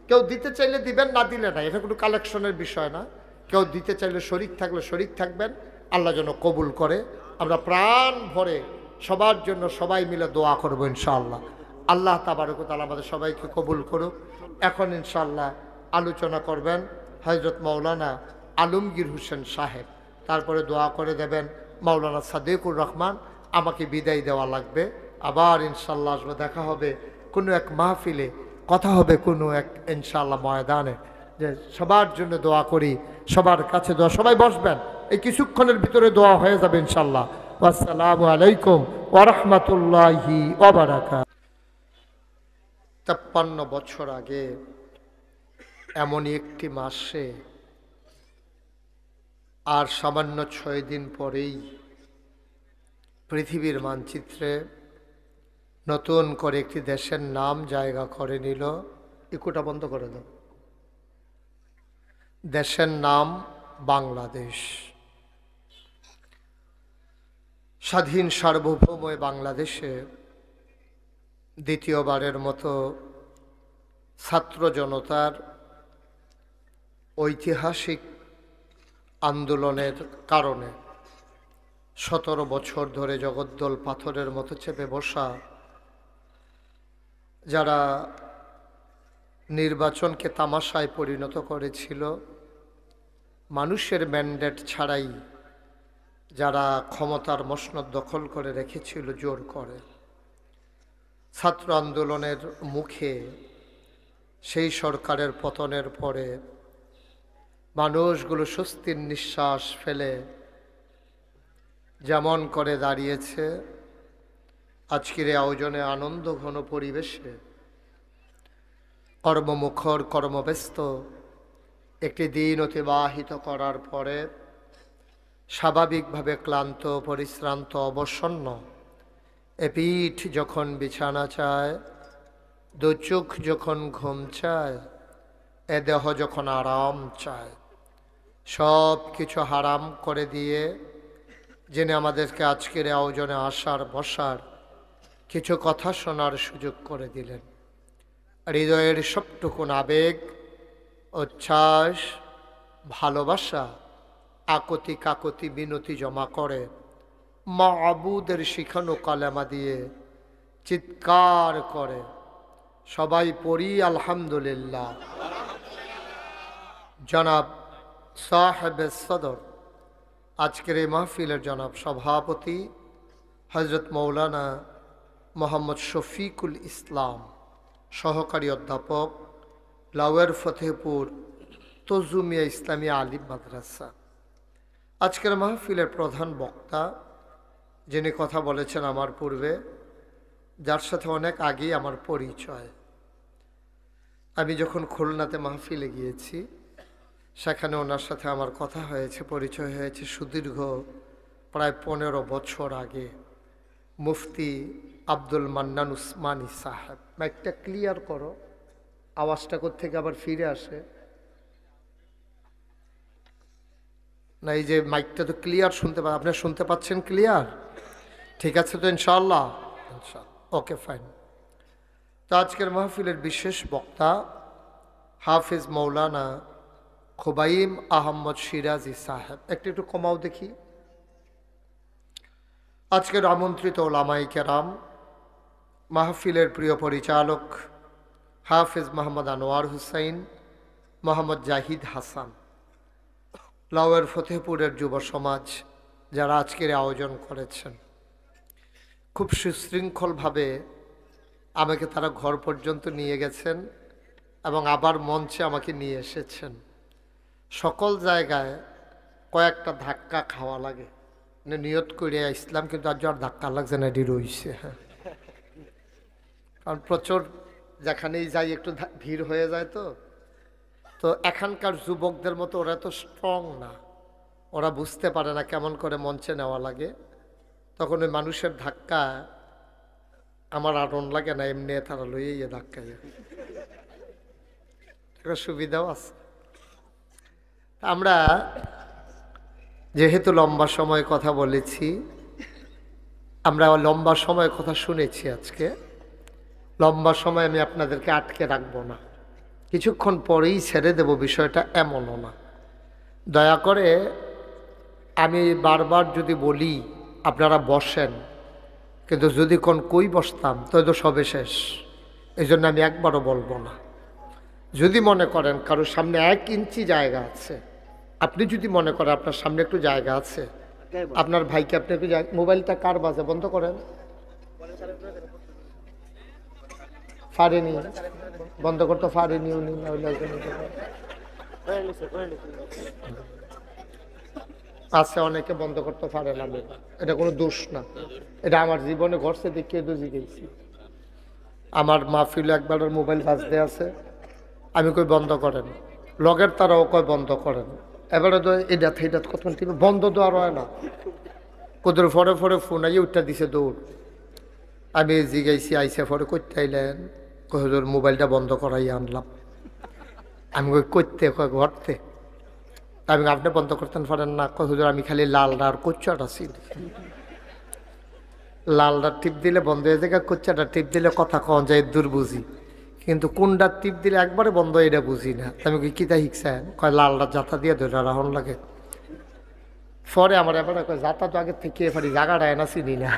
কেউ দিতে চাইলে দিবেন, না দিলে না, এটা কোনো কালেকশনের বিষয় না। কেউ দিতে চাইলে শরীক থাকলে শরীক থাকবেন, আল্লাহ যেন কবুল করে। আমরা প্রাণ ভরে সবার জন্য সবাই মিলে দোয়া করবো ইনশাআল্লাহ। আল্লাহ তাবারক ওয়া তাআলা আমাদের সবাইকে কবুল করুক। এখন ইনশাআল্লাহ আলোচনা করবেন হযরত মাওলানা আলমগীর হোসেন সাহেব, তারপরে দোয়া করে দেবেন মাওলানা সাদিকুর রহমান। আমাকে বিদায় দেওয়া লাগবে, আবার ইনশাআল্লাহ আসবে, দেখা হবে কোনো এক মাহফিলে, কথা হবে কোনো এক ইনশাআল্লাহ ময়দানে। যে সবার জন্য দোয়া করি, সবার কাছে দোয়া, সবাই বসবেন, এই কিছুক্ষণের ভিতরে দোয়া হয়ে যাবে ইনশাআল্লাহ। আসসালামু আলাইকুম ওয়া রাহমাতুল্লাহি ওয়া বারাকাতুহু। 53 বছর আগে এমনই একটি মাসে আর সামান্য 6 দিন পরেই পৃথিবীর মানচিত্রে নতুন করে একটি দেশের নাম জায়গা করে নিল। ইকুটা বন্ধ করে দাও। দেশের নাম বাংলাদেশ। স্বাধীন সার্বভৌম বাংলাদেশে দ্বিতীয়বারের মতো ছাত্র জনতার ঐতিহাসিক আন্দোলনের কারণে 17 বছর ধরে জগদ্দল পাথরের মতো চেপে বসা যারা নির্বাচনকে তামাশায় পরিণত করেছিল, মানুষের ম্যান্ডেট ছাড়াই যারা ক্ষমতার মসনদ দখল করে রেখেছিল জোর করে, ছাত্র আন্দোলনের মুখে সেই সরকারের পতনের পরে মানুষগুলো স্বস্তির নিঃশ্বাস ফেলে যেমন করে দাঁড়িয়েছে আজকের এই আয়োজনে আনন্দ ঘন পরিবেশে, কর্মমুখর কর্মব্যস্ত একটি দিন অতিবাহিত করার পরে স্বাভাবিকভাবে ক্লান্ত পরিশ্রান্ত অবসন্ন এ পিঠ যখন বিছানা চায়, দু চোখ যখন ঘুম চায়, এ দেহ যখন আরাম চায়, সব কিছু হারাম করে দিয়ে যিনি আমাদেরকে আজকের আয়োজনে আসার বসার কিছু কথা শোনার সুযোগ করে দিলেন, হৃদয়ের সবটুকুন আবেগ, উচ্ছ্বাস, ভালোবাসা, আকতি কাকতি বিনতি জমা করে মাবুদের শিখানো কালেমা দিয়ে চিৎকার করে সবাই পড়ি আলহামদুলিল্লাহ। জনাব সাহেবে সদর, আজকের এই মাহফিলের জনাব সভাপতি হজরত মৌলানা মোহাম্মদ শফিকুল ইসলাম, সহকারী অধ্যাপক, লাওয়ার ফতেহপুর তজুমিয়া ইসলামী আলিম মাদ্রাসা, আজকের মাহফিলের প্রধান বক্তা যিনি কথা বলেছেন আমার পূর্বে, যার সাথে অনেক আগেই আমার পরিচয়। আমি যখন খুলনাতে মাহফিলে গিয়েছি সেখানে ওনার সাথে আমার কথা হয়েছে, পরিচয় হয়েছে সুদীর্ঘ প্রায় 15 বছর আগে। মুফতি আব্দুল মান্নান উসমানী সাহেব, মাইকটা ক্লিয়ার করো, আওয়াজটা কোত্থেকে আবার ফিরে আসে না। এই যে মাইকটা তো ক্লিয়ার শুনতে পাচ্ছেন, আপনি শুনতে পাচ্ছেন ক্লিয়ার? ঠিক আছে তো ইনশাআল্লাহ? Okay fine. তো আজকের মাহফিলের বিশেষ বক্তা হাফিজ মৌলানা খুবাইম আহমদ সিরাজি সাহেব, একটু কমাও দেখি। আজকের আমন্ত্রিত ওলামায়ে কেরাম, মাহফিলের প্রিয় পরিচালক হাফিজ মোহাম্মদ আনোয়ার হুসাইন, মোহাম্মদ জাহিদ হাসান, লাওয়ার ফতেহপুরের যুব সমাজ যারা আজকের আয়োজন করেছেন, খুব সুশৃঙ্খলভাবে আমাকে তারা ঘর পর্যন্ত নিয়ে গেছেন এবং আবার মঞ্চে আমাকে নিয়ে এসেছেন। সকল জায়গায় কয়েকটা ধাক্কা খাওয়া লাগে, নিয়ত করে ইসলাম, কিন্তু আজ আর ধাক্কা লাগছে না, এটি রইছে। হ্যাঁ, কারণ প্রচুর যেখানেই যাই একটু ভিড় হয়ে যায়। তো এখানকার যুবকদের মতো ওরা তো স্ট্রং না, ওরা বুঝতে পারে না কেমন করে মঞ্চে নেওয়া লাগে। তখন ওই মানুষের ধাক্কা আমার আনন্দ লাগে না, এমনি তারা লইয়ে ধাক্কায়, একটা সুবিধাও আছে। আমরা যেহেতু লম্বা সময় কথা বলেছি, আমরা লম্বা সময় কথা শুনেছি, আজকে লম্বা সময় আমি আপনাদেরকে আটকে রাখবো না, কিছুক্ষণ পরেই ছেড়ে দেব, বিষয়টা এমনও না। দয়া করে আমি বারবার যদি বলি আপনারা বসেন, কিন্তু যদি কই বসতাম তো সবে শেষ, এই জন্য আমি একবারও বলবো না। যদি মনে করেন কারোর সামনে 1 ইঞ্চি জায়গা আছে, আপনি যদি মনে করেন আপনার সামনে একটু জায়গা আছে, আপনার ভাইকে আপনি একটু মোবাইলটা কার বাজে বন্ধ করেন, পারেনি বন্ধ করতে পারেনি উনি, আছে অনেকে বন্ধ করতে পারে না, এটা কোনো দোষ না, এটা আমার জীবনে ঘটছে দেখিয়ে দুজি গেছি। আমার মাহফিলে একবার মোবাইল বাজতে আছে, আমি কই বন্ধ করেন, লগের তারাও কয় বন্ধ করেন, এবারে তো এটা কত বন্ধ তো আর হয় না, কোদের ফরে ফরে ফোন আইয়ে উঠটা দিছে দৌড়। আমি জিগাইছি, আইসে ফরে করতে আইলেন, হুজুর মোবাইলটা বন্ধ করাই আনলাম। আমি কই করতে, কয় ঘরতে। আমি আপনি বন্ধ করতেন পারেন না? হুজুর আমি খালি লালডার কোচ্চাটা ছিল, লালডার টিপ দিলে বন্ধ হয়ে যায়, কোচ্চাটা টিপ দিলে কথা কন যায়, দূর বুঝি, কিন্তু কোনটার টিপ দিলে একবারে বন্ধ এটা বুঝি না। আমি কই কিতা শিখছেন? কয় লালডার জাতা দিয়ে ধরে রাহন লাগে। পরে আমার এবারে কয় জাতা তো আগে থেকে পারি, জায়গাটা এনা চিনি না।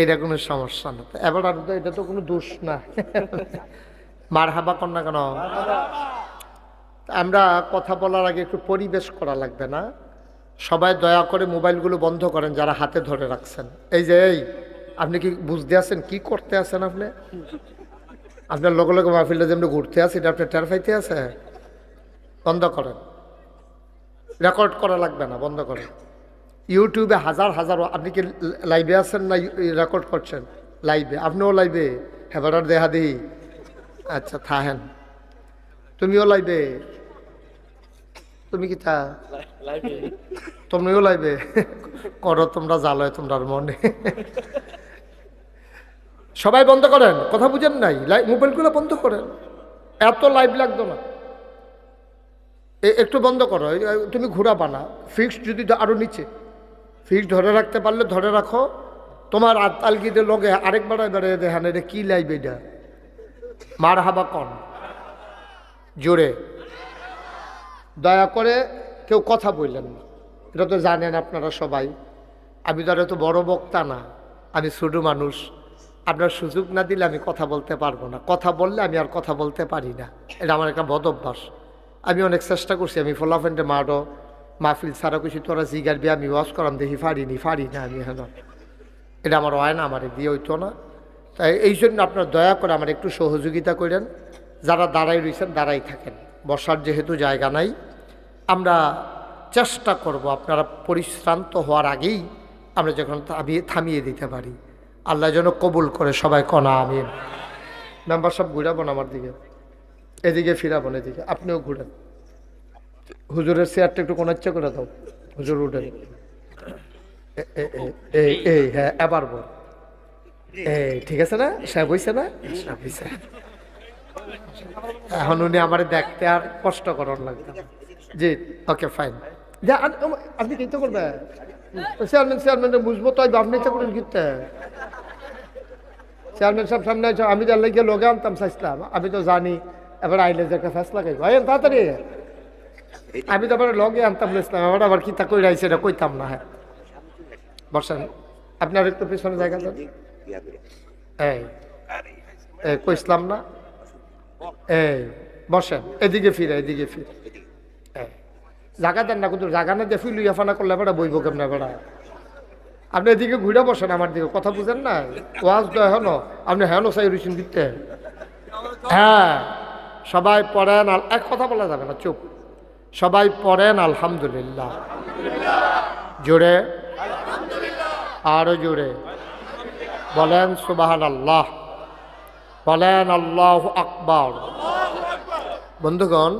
এটা কোনো সমস্যা না, এবার আর এটা তো কোনো দোষ না। মার হাবা কর না কেন? আমরা কথা বলার আগে একটু পরিবেশ করা লাগবে না? সবাই দয়া করে মোবাইলগুলো বন্ধ করেন যারা হাতে ধরে রাখছেন। এই যে আপনি কি বুঝতে আছেন কি করতে আছেন? আপনার লগে লগে মাহফিলটা যেমনি ঘুরতে আছে, এটা আপনি টের পাইতে আছে? বন্ধ করেন, রেকর্ড করা লাগবে না, বন্ধ করেন। ইউটিউবে হাজার হাজার, আপনি কি লাইভে আছেন না রেকর্ড করছেন? লাইভে, আপনিও লাইভে? হেবারার দেহা দিই। আচ্ছা থাহেন, তুমিও লাইভে? তুমি কি তা তুমিও লাইভে করো? তোমরা জ্বালায় তোমরার মনে। সবাই বন্ধ করেন, কথা বুঝেন নাই? মোবাইলগুলো বন্ধ করেন, এত লাইভ লাগতো না। একটু বন্ধ করো, তুমি ঘোরাবা না। ফিক্সড যদি আরো নিচে ফিক্সড ধরে রাখতে পারলে ধরে রাখো। তোমার আলগিদের লগে আরেকবার এবারে দেখেন, এটা কি লাইভ? এটা মার হাবা কন জোরে, দয়া করে কেউ কথা বললেন না। এটা তো জানেন আপনারা সবাই, আমি তো আর এত বড় বক্তা না, আমি ছোট মানুষ। আপনার সুযোগ না দিলে আমি কথা বলতে পারবো না, কথা বললে আমি আর কথা বলতে পারি না। এটা আমার একটা বদ অভ্যাস। আমি অনেক চেষ্টা করছি, আমি ফলাফেন্টে মারো মাহফিল সারা কিছু তোরা জিগারবি, আমি ওয়াশ করাম দেখি পারি না আমি। হ্যাঁ, এটা আমার হয় না, আমার দিয়ে হইতো না। তাই এই জন্য আপনার দয়া করে আমার একটু সহযোগিতা করেন। যারা দাঁড়াই রয়েছেন দাঁড়াই থাকেন, বসার যেহেতু জায়গা নাই। আমরা চেষ্টা করব আপনারা পরিশ্রান্ত হওয়ার আগেই আমরা যখন থামিয়ে দিতে পারি। আল্লাহ যেন কবুল করে, সবাই কনা আমিন। মেম্বার সব ঘুরাবেন আমার দিকে, এদিকে ফিরাবেন, এদিকে আপনিও ঘুরেন। হুজুরের চেয়ারটা একটু কোনাচ্চা করে দাও, হুজুর উঠেন। এই হ্যাঁ, এবার বল। এই ঠিক আছে না? সাহেব হয়েছে না? সাহেব হয়েছে। এখন উনি আমার দেখতে আর কষ্ট করার লাগবে। জি ওকে ফাইন। আপনি কি তো করবেন? চেয়ারম্যান বুঝবো তো, আপনি তো করেন কিনতে। চেয়ারম্যান সাহেব সামনে আছে, আমি তো আল্লাহকে লোকে আনতাম চাইছিলাম, আমি তো জানি এবার আইলে যে একটা ফেসলা খাইব। তাড়াতাড়ি আমি তো আবার লগে আনতাম বলেছিলাম, এবার আবার কি তা কই রাইছে এটা কইতাম না। হ্যাঁ বসেন, আপনার একটু পিছনে জায়গা দেন। এই কইসলাম না, এই বসেন, এদিকে ফিরে, এদিকে ফিরে। জায়গা দেন না, কিন্তু জায়গা না দিয়ে ফিলুইয়া ফানা করলে বেড়া বইব কেমন বেড়া। আপনি এদিকে ঘুরে বসেন আমার দিকে, কথা বুঝেন না? ওয়াজ তো এখনো আপনি হেনো চাই রুচিন দিতে। হ্যাঁ সবাই পড়েন, এক কথা বলা যাবে না, চুপ। সবাই পড়েন আলহামদুলিল্লাহ, জোরে আরো জোরে বলেন সুবহানাল্লাহ, বলেন আল্লাহু আকবার। বন্ধুগণ,